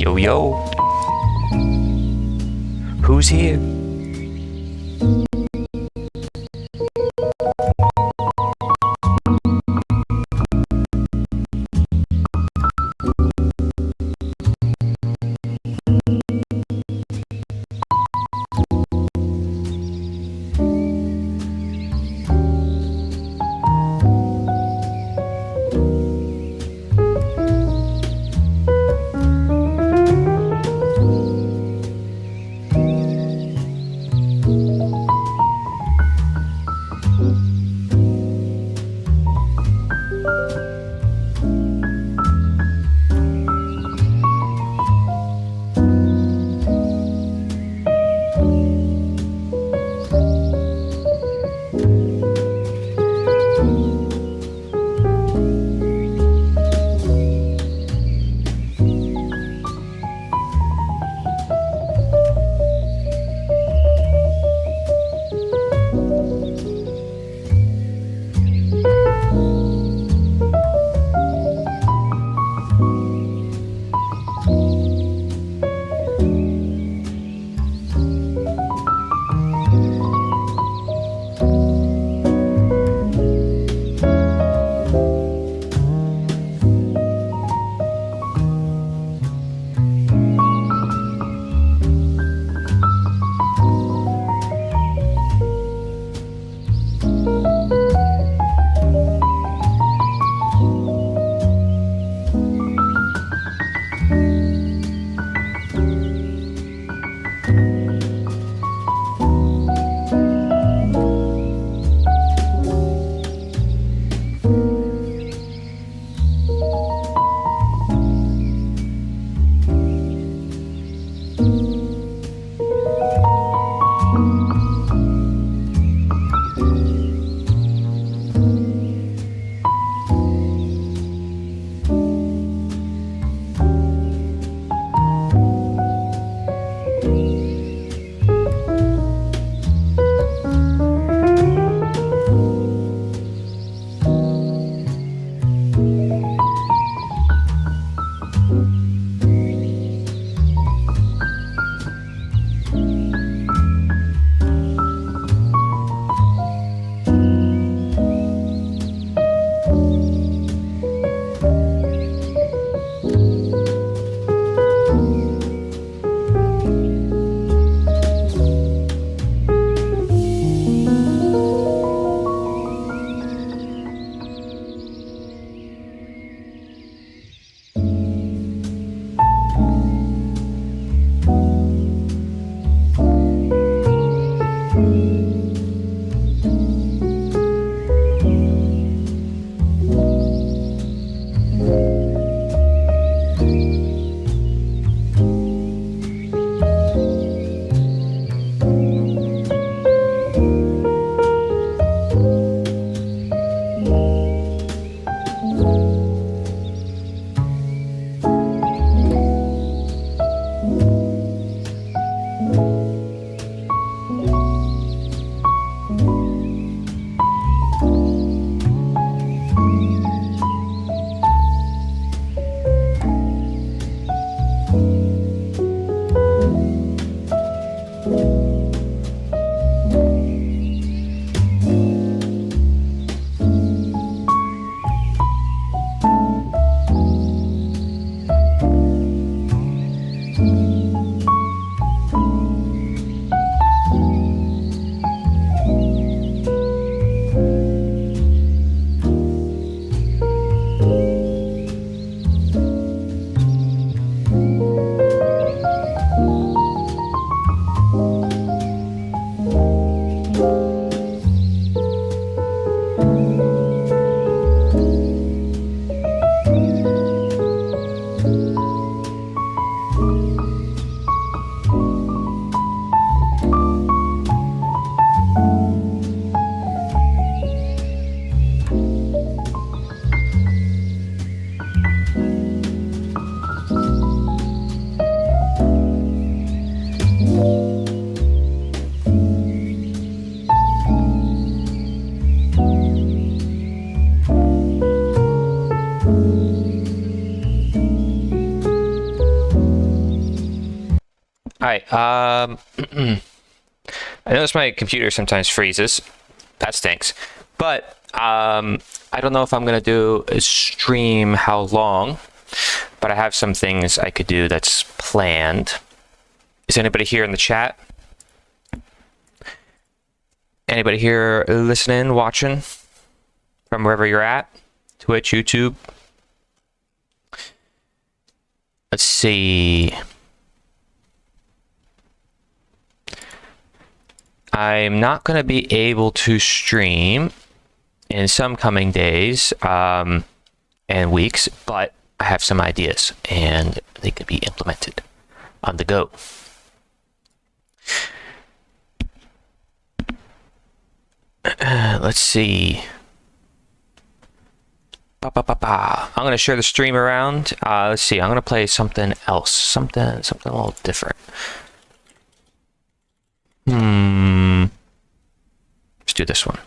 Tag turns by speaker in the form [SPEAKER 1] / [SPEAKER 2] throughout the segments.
[SPEAKER 1] Yo, yo. Who's here? Alright, I notice my computer sometimes freezes. That stinks. But, I don't know if I'm gonna do a stream how long, but I have some things I could do that's planned. Is anybody here in the chat? Anybody here listening, watching from wherever you're at? Twitch, YouTube? Let's see. I'm not going to be able to stream in some coming days and weeks, but I have some ideas and they can be implemented on the go. Let's see. I'm going to share the stream around. Let's see. I'm going to play something else. Something a little different. Let's do this one.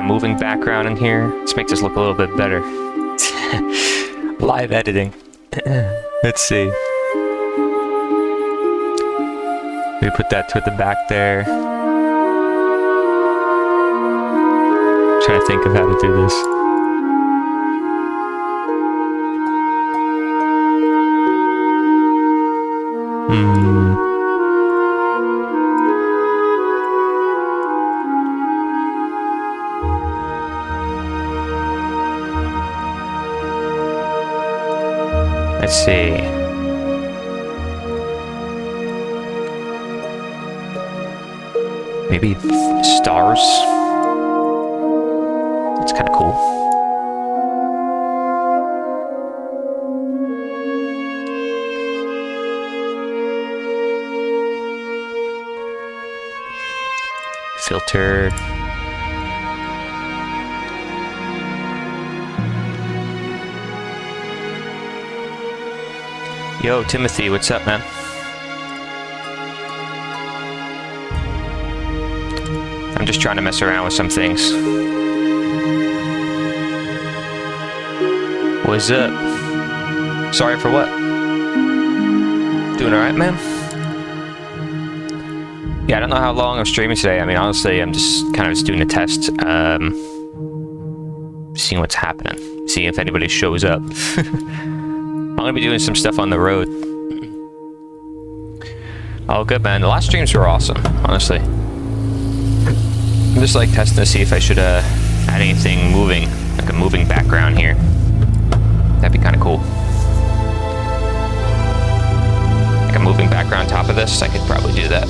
[SPEAKER 1] Moving background in here. Let's make this look a little bit better. Live editing. Let's see. We put that toward the back there. Trying to think of how to do this. Let's see. Maybe stars. That's kind of cool. Filter. Yo, Timothy, what's up, man? I'm just trying to mess around with some things. What's up? Sorry for what? Doing alright, man? Yeah, I don't know how long I'm streaming today. I mean, honestly, I'm just kind of just doing a test. Seeing what's happening. Seeing if anybody shows up. I'm gonna be doing some stuff on the road. Oh, good, man. The last streams were awesome, honestly. I'm just like testing to see if I should add anything moving, like a moving background here. That'd be kind of cool. Like a moving background on top of this, I could probably do that.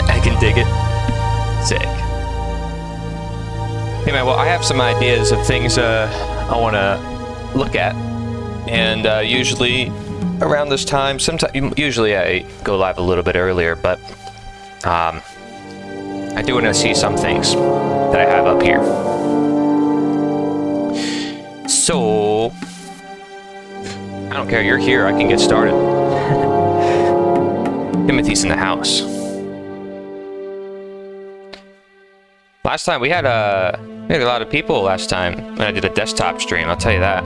[SPEAKER 1] I can dig it. Sick. Hey man, well, I have some ideas of things I want to look at, and usually around this time, usually I go live a little bit earlier, but I do want to see some things that I have up here. So, I don't care, you're here, I can get started. Timothy's in the house. Last time we had a lot of people last time when I did a desktop stream, I'll tell you that.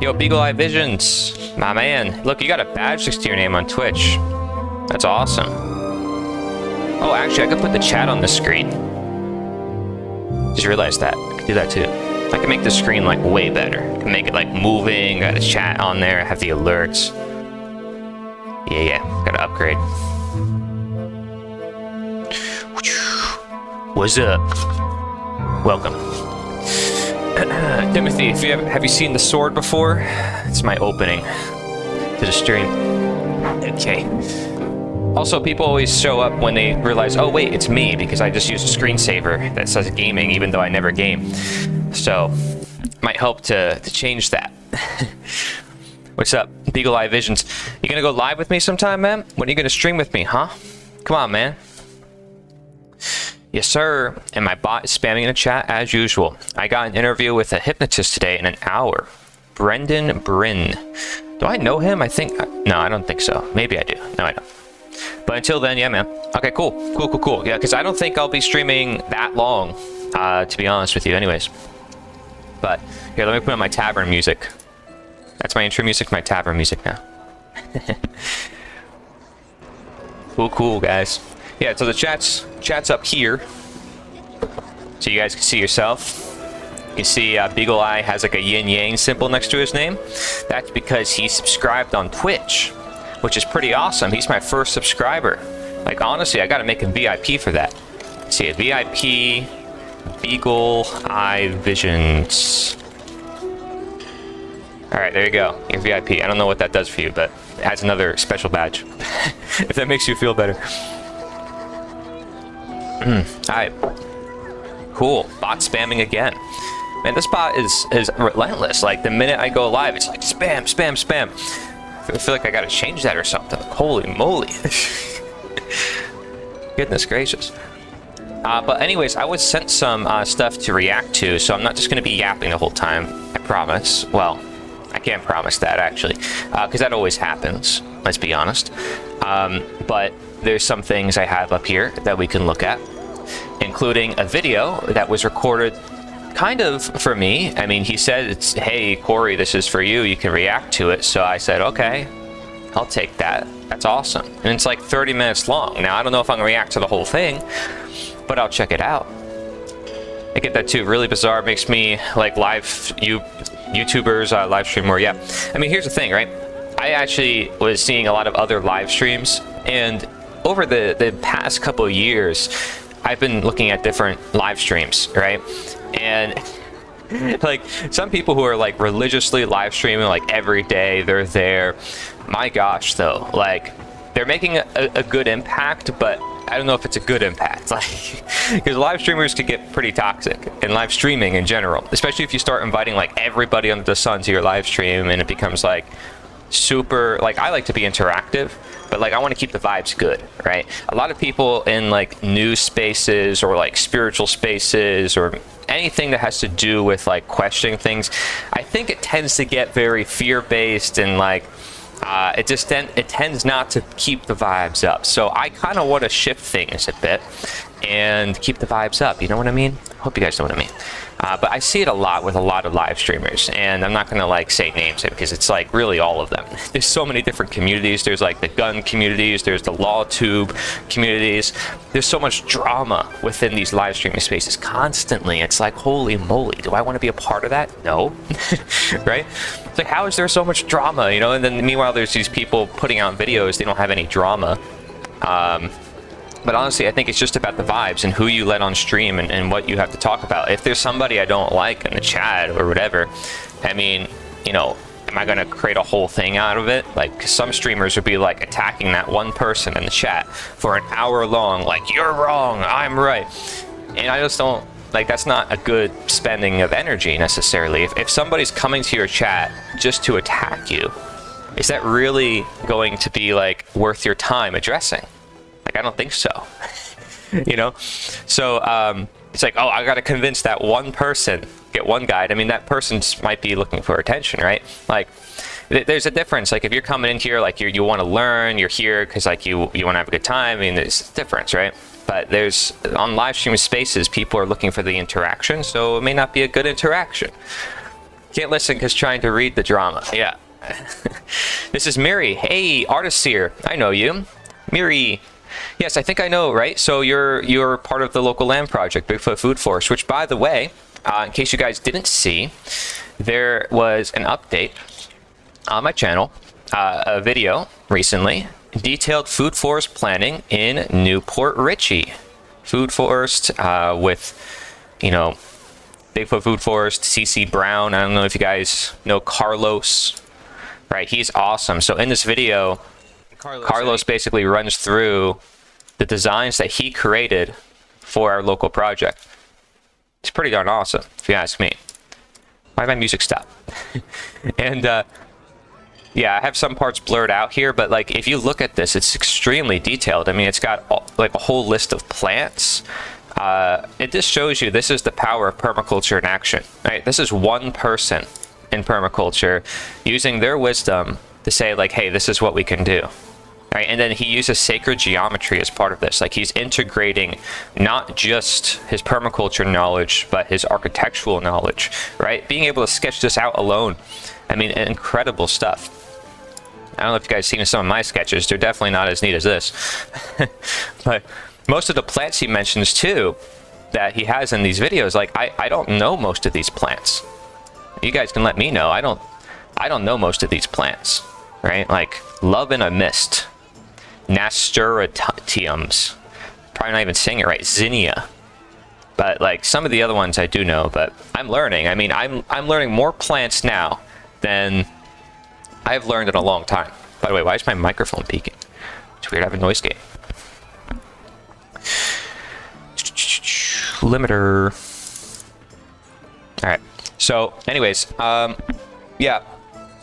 [SPEAKER 1] Yo, Beagle Eye Visions, my man. Look, you got a badge next to your name on Twitch. That's awesome. Oh, actually, I could put the chat on the screen. Just realized that. I could do that too. I can make the screen like way better. I can make it like moving, got a chat on there, have the alerts. Yeah, gotta upgrade. What's up? Welcome. Timothy, if you have you seen the sword before? It's my opening to the stream. Okay. Also, people always show up when they realize, oh wait, it's me, because I just used a screensaver that says gaming, even though I never game. So, might help to change that. What's up, Beagle Eye Visions? You gonna go live with me sometime, man? When are you gonna stream with me, huh? Come on, man. Yes, sir. And my bot is spamming in the chat as usual. I got an interview with a hypnotist today in an hour. Brendan Bryn. Do I know him? I think... No, I don't think so. Maybe I do. No, I don't. But until then, yeah, man. Okay, cool. Cool. Yeah, because I don't think I'll be streaming that long, to be honest with you anyways. But, here, let me put on my tavern music. That's my intro music, my tavern music now. Cool, guys. Yeah, so the chat's up here, so you guys can see yourself. You can see Beagle Eye has like a yin-yang symbol next to his name. That's because he subscribed on Twitch, which is pretty awesome. He's my first subscriber. Like, honestly, I gotta make him VIP for that. See, a VIP, Beagle Eye Visions. Alright, there you go. You're VIP. I don't know what that does for you, but it adds another special badge. If that makes you feel better. Alright. Cool. Bot spamming again. Man, this bot is relentless. Like, the minute I go live, it's like spam. I feel like I gotta change that or something. Like, holy moly. Goodness gracious. But anyways, I was sent some stuff to react to, so I'm not just gonna be yapping the whole time. I promise. Well, I can't promise that, actually. Because that always happens, let's be honest. But there's some things I have up here that we can look at, including a video that was recorded kind of for me. I mean, he said, it's, hey, Corey, this is for you. You can react to it. So I said, okay, I'll take that. That's awesome. And it's like 30 minutes long. Now, I don't know if I'm going to react to the whole thing, but I'll check it out. I get that too. Really bizarre. Makes me like YouTubers live stream more. Yeah. I mean, here's the thing, right? I actually was seeing a lot of other live streams, and over the past couple of years, I've been looking at different live streams, right? And like some people who are like religiously live streaming like every day, they're there. My gosh, though, like they're making a good impact, but I don't know if it's a good impact. Like, because live streamers could get pretty toxic, and live streaming in general, especially if you start inviting like everybody under the sun to your live stream, and it becomes like super, like, I like to be interactive, but like I want to keep the vibes good, right? A lot of people in like news spaces or like spiritual spaces or anything that has to do with like questioning things, I think it tends to get very fear-based, and like it tends not to keep the vibes up. So I kind of want to shift things a bit and keep the vibes up. You know what I mean? Hope you guys know what I mean. But I see it a lot with a lot of live streamers, and I'm not going to like say names because it's like really all of them. There's so many different communities. There's like the gun communities, there's the law tube communities. There's so much drama within these live streaming spaces constantly. It's like, holy moly, do I want to be a part of that? No. Right? It's like, how is there so much drama, you know? And then meanwhile, there's these people putting out videos, they don't have any drama. But honestly, I think it's just about the vibes and who you let on stream and what you have to talk about. If there's somebody I don't like in the chat or whatever, I mean, you know, am I going to create a whole thing out of it? Like, some streamers would be like attacking that one person in the chat for an hour long, like, you're wrong, I'm right. And I just don't, like, that's not a good spending of energy necessarily. If somebody's coming to your chat just to attack you, is that really going to be like worth your time addressing? Like, I don't think so. You know? So, it's like, oh, I got to convince that one person, get one guide. I mean, that person might be looking for attention, right? Like, there's a difference. Like, if you're coming in here, like, you want to learn, you're here because, like, you want to have a good time. I mean, there's a difference, right? But there's, on live stream spaces, people are looking for the interaction, so it may not be a good interaction. Can't listen because trying to read the drama. Yeah. This is Miri. Hey, artist here. I know you. Miri. Yes, I think I know, right? So you're part of the local land project, Bigfoot Food Forest, which, by the way, in case you guys didn't see, there was an update on my channel, a video recently, detailed food forest planning in Newport Richey. Food forest with, you know, Bigfoot Food Forest, CC Brown. I don't know if you guys know Carlos, right? He's awesome. So in this video, Carlos basically runs through the designs that he created for our local project. It's pretty darn awesome, if you ask me. Why did my music stop? And yeah, I have some parts blurred out here, but like if you look at this, it's extremely detailed. I mean, it's got like a whole list of plants. It just shows you this is the power of permaculture in action, right? This is one person in permaculture using their wisdom to say like, hey, this is what we can do. Right, and then he uses sacred geometry as part of this. Like he's integrating not just his permaculture knowledge, but his architectural knowledge, right? Being able to sketch this out alone. I mean, incredible stuff. I don't know if you guys seen some of my sketches. They're definitely not as neat as this. But most of the plants he mentions too, that he has in these videos, like I don't know most of these plants. You guys can let me know. I don't know most of these plants, right? Like Love in a Mist. Nasturtiums, probably not even saying it right, Zinnia. But like some of the other ones I do know, but I'm learning. I mean, I'm learning more plants now than I've learned in a long time. By the way, why is my microphone peaking? It's weird, I have a noise gate. Limiter. All right, so anyways, yeah.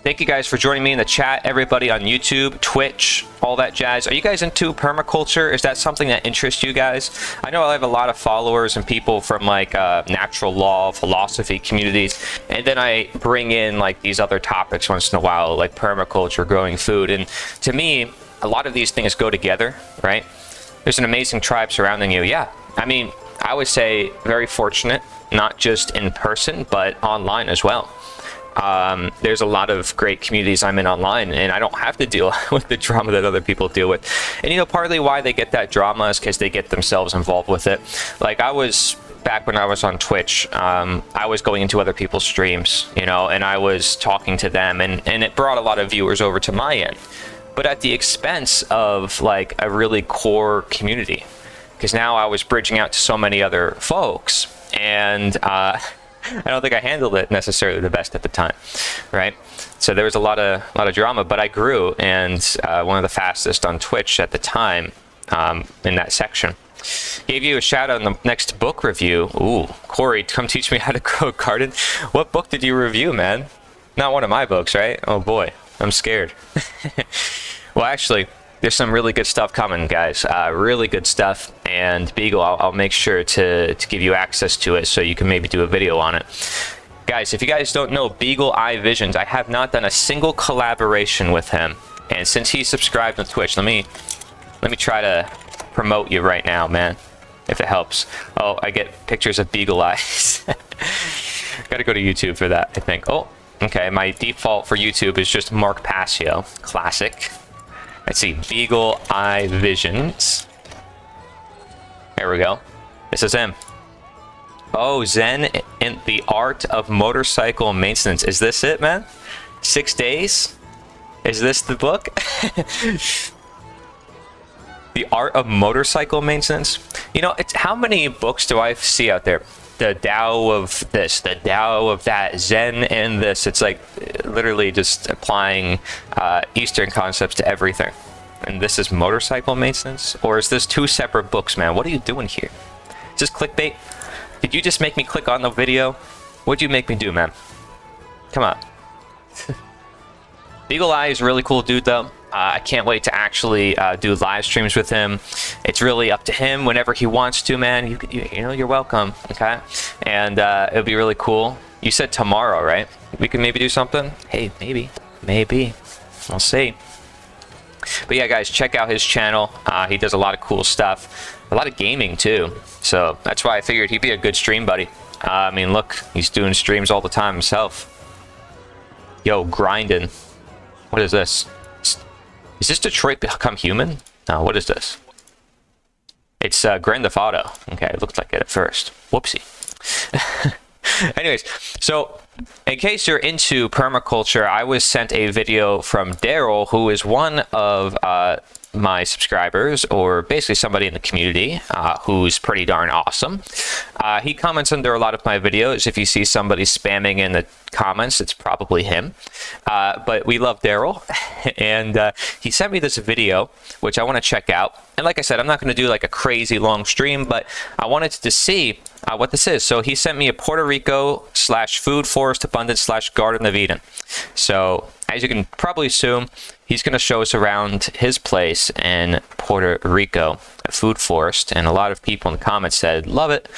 [SPEAKER 1] Thank you guys for joining me in the chat, everybody on YouTube, Twitch, all that jazz. Are you guys into permaculture? Is that something that interests you guys? I know I have a lot of followers and people from like natural law, philosophy communities, and then I bring in like these other topics once in a while, like permaculture, growing food. And to me, a lot of these things go together, right? There's an amazing tribe surrounding you. Yeah, I mean, I would say very fortunate, not just in person, but online as well. There's a lot of great communities I'm in online, and I don't have to deal with the drama that other people deal with. And you know, partly why they get that drama is because they get themselves involved with it. Like I was, back when I was on Twitch, I was going into other people's streams, you know, and I was talking to them, and it brought a lot of viewers over to my end, but at the expense of like a really core community, because now I was bridging out to so many other folks, and I don't think I handled it necessarily the best at the time, right? So there was a lot of drama, but I grew, and one of the fastest on Twitch at the time in that section. Gave you a shout out in the next book review. Ooh, Corey, come teach me how to grow a garden. What book did you review, man? Not one of my books, right? Oh boy, I'm scared. Well, actually, there's some really good stuff coming, guys. Really good stuff. And Beagle, I'll make sure to give you access to it so you can maybe do a video on it. Guys, if you guys don't know Beagle Eye Visions, I have not done a single collaboration with him. And since he subscribed on Twitch, let me try to promote you right now, man, if it helps. Oh, I get pictures of Beagle Eyes. Gotta go to YouTube for that, I think. Oh, okay. My default for YouTube is just Mark Passio. Classic. Let's see, Beagle Eye Visions. There we go. This is him. Oh, Zen in the Art of Motorcycle Maintenance. Is this it, man? 6 days? Is this the book? The Art of Motorcycle Maintenance? You know, it's how many books do I see out there? The Tao of this, the Tao of that, Zen and this. It's like literally just applying Eastern concepts to everything. And this is motorcycle maintenance? Or is this two separate books, man? What are you doing here? Is this clickbait? Did you just make me click on the video? What'd you make me do, man? Come on. Beagle Eye is a really cool dude, though. I can't wait to actually do live streams with him. It's really up to him whenever he wants to, man. You know, you're welcome, okay? And it'll be really cool. You said tomorrow, right? We can maybe do something? Hey, maybe. We'll see. But yeah, guys, check out his channel. He does a lot of cool stuff. a lot of gaming too. So that's why I figured he'd be a good stream buddy. I mean, look, he's doing streams all the time himself. Yo, grinding. What is this? Is this Detroit Become Human? No, what is this? It's Grand Theft Auto. Okay, it looked like it at first. Whoopsie. Anyways, so in case you're into permaculture, I was sent a video from Daryl, who is one of my subscribers, or basically somebody in the community who's pretty darn awesome. He comments under a lot of my videos. If you see somebody spamming in the comments, it's probably him. But we love Daryl, and he sent me this video, which I want to check out. And like I said, I'm not going to do like a crazy long stream, but I wanted to see what this is. So he sent me a Puerto Rico / food forest abundance / Garden of Eden. So as you can probably assume, he's going to show us around his place in Puerto Rico, a food forest. And a lot of people in the comments said, love it.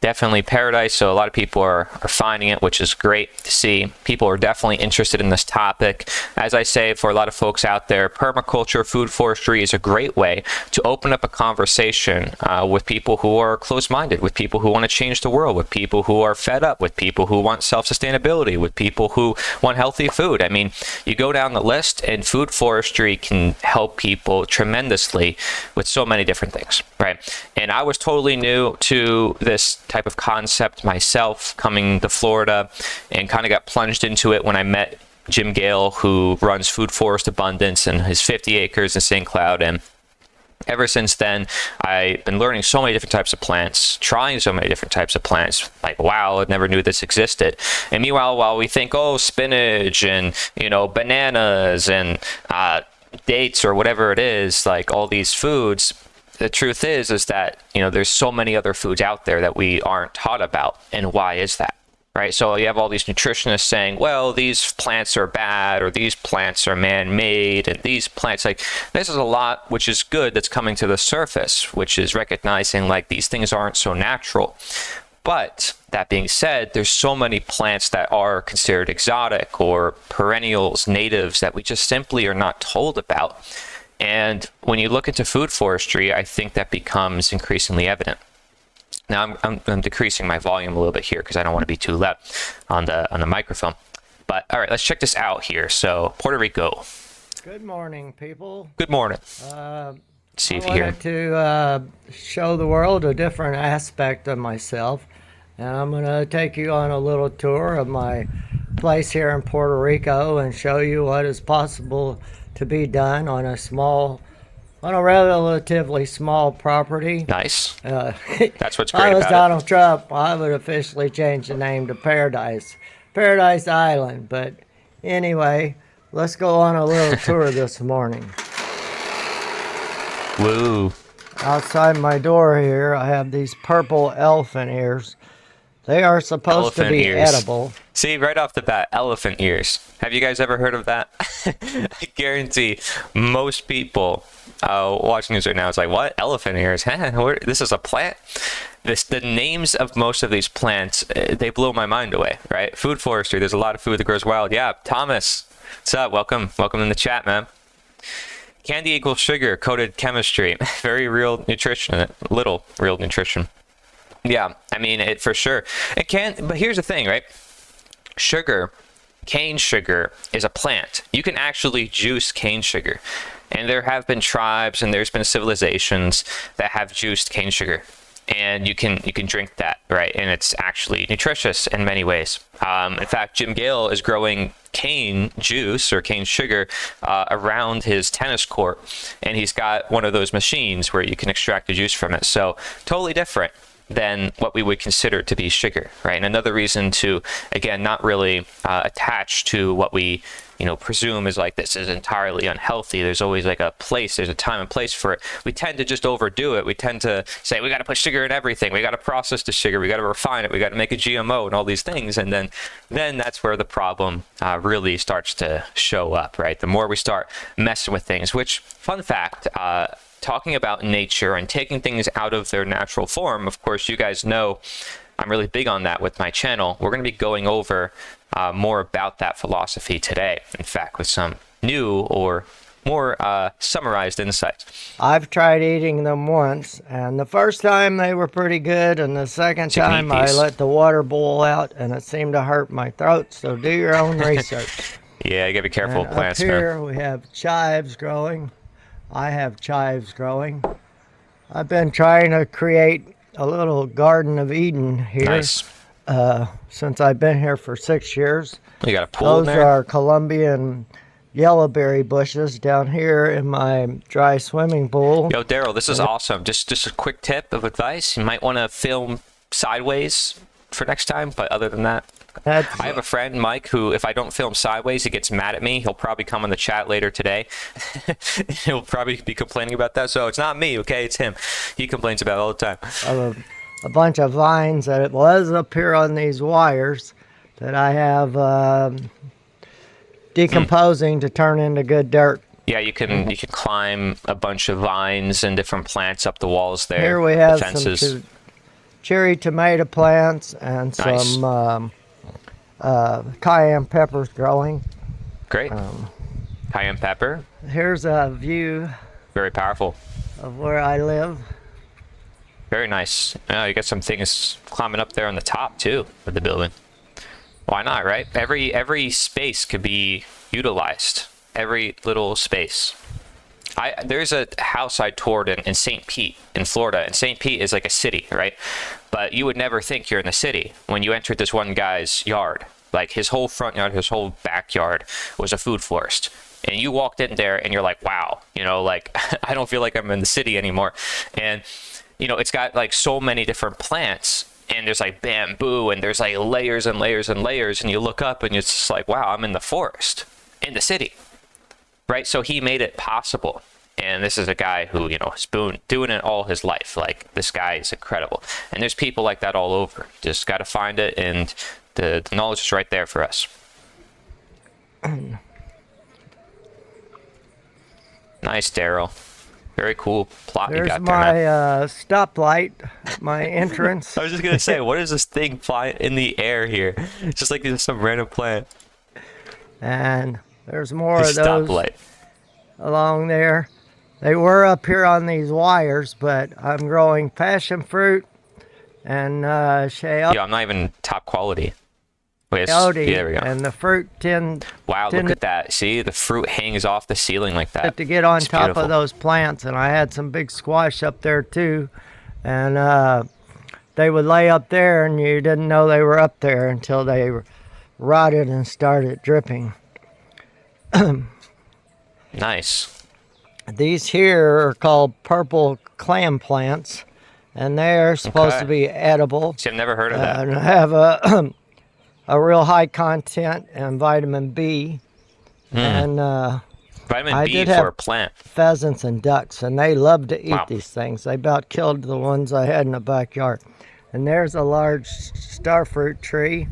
[SPEAKER 1] Definitely paradise. So a lot of people are finding it, which is great to see. People are definitely interested in this topic. As I say, for a lot of folks out there, permaculture, food forestry is a great way to open up a conversation with people who are close-minded, with people who want to change the world, with people who are fed up, with people who want self-sustainability, with people who want healthy food. I mean, you go down the list, and food forestry can help people tremendously with so many different things, right? And I was totally new to this type of concept myself, coming to Florida, and kind of got plunged into it when I met Jim Gale, who runs Food Forest Abundance and his 50 acres in St. Cloud. And ever since then, I've been learning so many different types of plants, trying so many different types of plants. Like, wow, I never knew this existed. And meanwhile, while we think, oh, spinach and, you know, bananas and dates or whatever it is, like all these foods, the truth is that, you know, there's so many other foods out there that we aren't taught about. And why is that? Right? So you have all these nutritionists saying, well, these plants are bad, or these plants are man-made, and these plants, like, this is a lot which is good that's coming to the surface, which is recognizing like these things aren't so natural. But that being said, there's so many plants that are considered exotic or perennials, natives, that we just simply are not told about. And when you look into food forestry, I think that becomes increasingly evident. Now I'm decreasing my volume a little bit here because I don't want to be too loud on the microphone. But all right, let's check this out here. So Puerto Rico.
[SPEAKER 2] Good morning, people.
[SPEAKER 1] Good morning. See if you hear.
[SPEAKER 2] I wanted to show the world a different aspect of myself, and I'm going to take you on a little tour of my place here in Puerto Rico and show you what is possible to be done on a relatively small property.
[SPEAKER 1] Nice. That's what's great
[SPEAKER 2] I was
[SPEAKER 1] about
[SPEAKER 2] Donald Trump, I would officially change the name to Paradise Island. But anyway, let's go on a little tour this morning.
[SPEAKER 1] Woo.
[SPEAKER 2] Outside my door here, I have these purple elephant ears. They are supposed to be edible.
[SPEAKER 1] See, right off the bat, elephant ears. Have you guys ever heard of that? I guarantee most people watching this right now is like, what? Elephant ears? Huh? This is a plant? The names of most of these plants, they blow my mind away, right? Food forestry, there's a lot of food that grows wild. Yeah, Thomas, what's up? Welcome in the chat, man. Candy equals sugar, coded chemistry. Very real nutrition, little real nutrition. Yeah, I mean, it for sure. It can, but here's the thing, right? Sugar, cane sugar is a plant. You can actually juice cane sugar. And there have been tribes and there's been civilizations that have juiced cane sugar. And you can drink that, right? And it's actually nutritious in many ways. In fact, Jim Gale is growing cane juice or cane sugar around his tennis court. And he's got one of those machines where you can extract the juice from it. So totally different than what we would consider to be sugar, right? And another reason to, again, not really attach to what we, you know, presume is like this is entirely unhealthy. There's always like a place, there's a time and place for it. We tend to just overdo it. We tend to say, we got to put sugar in everything. We got to process the sugar. We got to refine it. We got to make a GMO and all these things. And then that's where the problem really starts to show up, right? The more we start messing with things, which, fun fact, talking about nature and taking things out of their natural form, of course, you guys know I'm really big on that with my channel. We're going to be going over more about that philosophy today. In fact, with some new or summarized insights.
[SPEAKER 2] I've tried eating them once, and the first time they were pretty good, and the second
[SPEAKER 1] So you can
[SPEAKER 2] time
[SPEAKER 1] eat
[SPEAKER 2] I
[SPEAKER 1] these.
[SPEAKER 2] let the water boil out, and it seemed to hurt my throat. So do your own research.
[SPEAKER 1] Yeah, you gotta be careful
[SPEAKER 2] And
[SPEAKER 1] with plants,
[SPEAKER 2] up
[SPEAKER 1] man.
[SPEAKER 2] here we have chives growing. I have chives growing. I've been trying to create a little Garden of Eden here
[SPEAKER 1] Nice.
[SPEAKER 2] since I've been here for 6 years.
[SPEAKER 1] You got a pool in
[SPEAKER 2] Those
[SPEAKER 1] there?
[SPEAKER 2] are Colombian yellowberry bushes down here in my dry swimming pool.
[SPEAKER 1] Yo, Daryl, this is awesome. Just a quick tip of advice. You might want to film sideways for next time, but other than that,
[SPEAKER 2] That's
[SPEAKER 1] I have a friend, Mike, who if I don't film sideways, he gets mad at me. He'll probably come on the chat later today. He'll probably be complaining about that. So it's not me, okay? It's him. He complains about it all the time.
[SPEAKER 2] a bunch of vines that it was up here on these wires that I have decomposing to turn into good dirt.
[SPEAKER 1] Yeah, you can climb a bunch of vines and different plants up the walls there.
[SPEAKER 2] Here we
[SPEAKER 1] the
[SPEAKER 2] have
[SPEAKER 1] fences.
[SPEAKER 2] some cherry tomato plants and
[SPEAKER 1] Nice.
[SPEAKER 2] some cayenne peppers growing.
[SPEAKER 1] Great. Cayenne pepper,
[SPEAKER 2] Here's a view
[SPEAKER 1] very powerful.
[SPEAKER 2] of where I live.
[SPEAKER 1] Very nice. Oh, you got some things climbing up there on the top too of the building. Why not, right? Every space could be utilized. Every little space. There's a house I toured in St. Pete in Florida, and St. Pete is like a city, right? But you would never think you're in the city when you entered this one guy's yard. Like his whole front yard, his whole backyard was a food forest. And you walked in there and you're like, wow, like I don't feel like I'm in the city anymore. And it's got like so many different plants, and there's like bamboo, and there's like layers and layers and layers, and you look up and it's just like, wow, I'm in the forest, in the city, right? So he made it possible. And this is a guy who, has been doing it all his life. Like, this guy is incredible. And there's people like that all over. Just got to find it, and the knowledge is right there for us. Nice, Daryl. Very cool plot you
[SPEAKER 2] There's
[SPEAKER 1] got there,
[SPEAKER 2] my
[SPEAKER 1] man.
[SPEAKER 2] stoplight, my entrance.
[SPEAKER 1] I was just gonna say, what is this thing flying in the air here? It's just like there's some random plant.
[SPEAKER 2] And there's more
[SPEAKER 1] The
[SPEAKER 2] of those
[SPEAKER 1] stoplight.
[SPEAKER 2] along there. They were up here on these wires, but I'm growing passion fruit and
[SPEAKER 1] Yeah, I'm not even top quality. Wait,
[SPEAKER 2] peyote,
[SPEAKER 1] yeah, there we go.
[SPEAKER 2] and the fruit tend
[SPEAKER 1] Wow, look at that. See, the fruit hangs off the ceiling like that.
[SPEAKER 2] to get on
[SPEAKER 1] It's
[SPEAKER 2] top
[SPEAKER 1] beautiful.
[SPEAKER 2] of those plants. And I had some big squash up there too, and they would lay up there, and you didn't know they were up there until they rotted and started dripping.
[SPEAKER 1] Nice.
[SPEAKER 2] These here are called purple clam plants, and they're supposed
[SPEAKER 1] Okay.
[SPEAKER 2] to be edible
[SPEAKER 1] See, I've never heard of that.
[SPEAKER 2] and have a real high content in vitamin B. And
[SPEAKER 1] Vitamin
[SPEAKER 2] I
[SPEAKER 1] B
[SPEAKER 2] did
[SPEAKER 1] for
[SPEAKER 2] have-
[SPEAKER 1] a plant.
[SPEAKER 2] pheasants and ducks, and they love to eat
[SPEAKER 1] Wow.
[SPEAKER 2] these things. They about killed the ones I had in the backyard. And there's a large starfruit tree.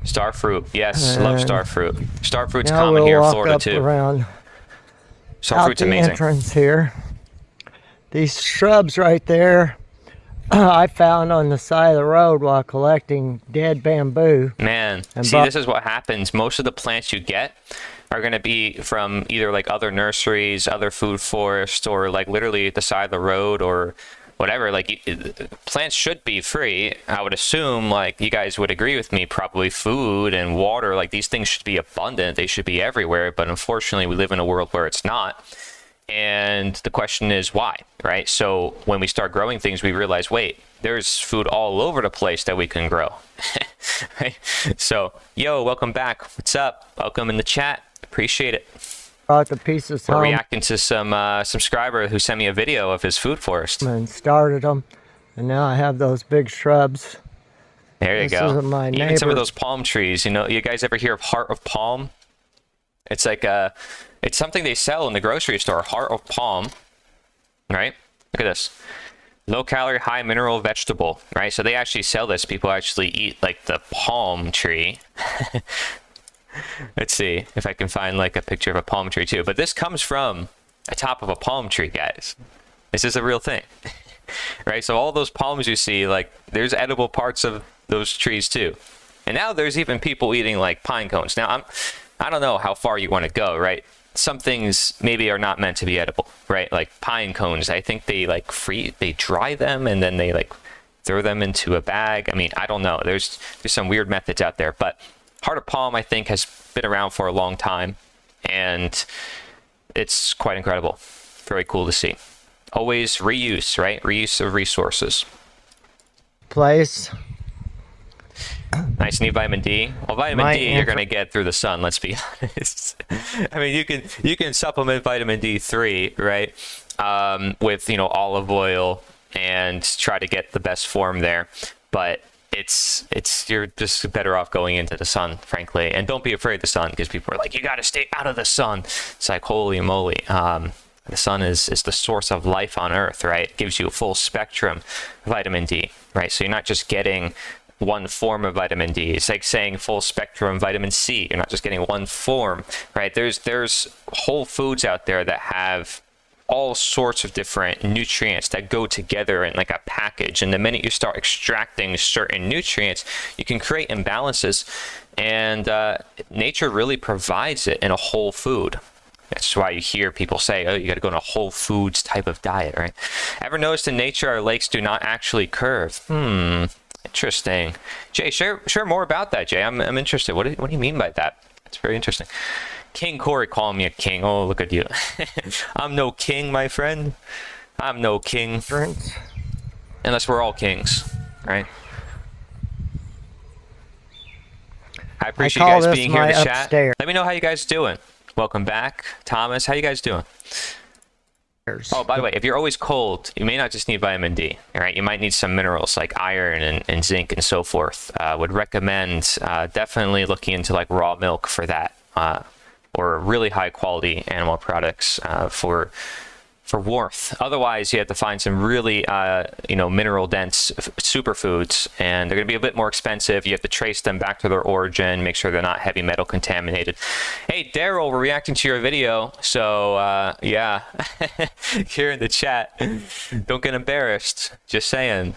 [SPEAKER 1] Starfruit. Yes, love
[SPEAKER 2] And
[SPEAKER 1] starfruit. Starfruit's
[SPEAKER 2] Now
[SPEAKER 1] common
[SPEAKER 2] we'll
[SPEAKER 1] here in
[SPEAKER 2] walk
[SPEAKER 1] Florida
[SPEAKER 2] up
[SPEAKER 1] too.
[SPEAKER 2] around out
[SPEAKER 1] Starfruit's
[SPEAKER 2] the
[SPEAKER 1] amazing.
[SPEAKER 2] entrance here. These shrubs right there, I found on the side of the road while collecting dead bamboo.
[SPEAKER 1] Man,
[SPEAKER 2] And
[SPEAKER 1] see,
[SPEAKER 2] bu-
[SPEAKER 1] this is what happens. Most of the plants you get are going to be from either like other nurseries, other food forests, or like literally the side of the road or whatever. Like plants should be free. I would assume, like, you guys would agree with me, probably food and water, like these things should be abundant. They should be everywhere. But unfortunately, we live in a world where it's not. And the question is why, right? So when we start growing things, we realize, wait, there's food all over the place that we can grow. Right? So, yo, welcome back. What's up? Welcome in the chat. Appreciate it.
[SPEAKER 2] Brought the pieces
[SPEAKER 1] We're
[SPEAKER 2] home
[SPEAKER 1] reacting to some subscriber who sent me a video of his food forest.
[SPEAKER 2] and started them. And now I have those big shrubs.
[SPEAKER 1] There you
[SPEAKER 2] This
[SPEAKER 1] go.
[SPEAKER 2] is my
[SPEAKER 1] Even some of
[SPEAKER 2] neighbor.
[SPEAKER 1] those palm trees. You guys ever hear of Heart of Palm? It's like it's something they sell in the grocery store. Heart of Palm, right? Look at this. Low calorie, high mineral vegetable, right? So they actually sell this. People actually eat like the palm tree. Let's see if I can find like a picture of a palm tree too. But this comes from the top of a palm tree, guys. This is a real thing, right? So all those palms you see, like there's edible parts of those trees too. And now there's even people eating like pine cones. Now I don't know how far you want to go, right? some things maybe are not meant to be edible, right? Like pine cones, I think they like they dry them and then they like throw them into a bag. I mean, I don't know. There's some weird methods out there, but heart of palm, I think, has been around for a long time, and it's quite incredible. Very cool to see. Always reuse, right? Reuse of resources.
[SPEAKER 2] Place.
[SPEAKER 1] Nice. Need vitamin D. Well, vitamin D you're gonna get through the sun. Let's be honest. I mean, you can supplement vitamin D3, right? With olive oil and try to get the best form there, but you're just better off going into the sun, frankly. And don't be afraid of the sun, because people are like, you got to stay out of the sun. It's like, holy moly. The sun is the source of life on Earth, right? It gives you a full spectrum vitamin D, right? So you're not just getting one form of vitamin D. It's like saying full spectrum vitamin C. You're not just getting one form, right? There's whole foods out there that have all sorts of different nutrients that go together in like a package. And the minute you start extracting certain nutrients, you can create imbalances. And nature really provides it in a whole food. That's why you hear people say, oh, you got to go on a whole foods type of diet, right? Ever noticed in nature our lakes do not actually curve? Interesting. Jay, share more about that, Jay. I'm interested. What do you mean by that? It's very interesting. King Corey calling me a king. Oh, look at you. I'm no king, my friend. I'm no king. Unless we're all kings, right? I appreciate you guys being here to chat. Let me know how you guys doing. Welcome back. Thomas, how you guys doing? Oh, by the way, if you're always cold, you may not just need vitamin D, all right? You might need some minerals like iron and zinc and so forth. Would recommend definitely looking into like raw milk for that, or really high quality animal products for warmth. Otherwise, you have to find some really mineral dense superfoods, and they're going to be a bit more expensive. You have to trace them back to their origin, make sure they're not heavy metal contaminated. Hey, Daryl, we're reacting to your video, so yeah, here in the chat, don't get embarrassed. Just saying.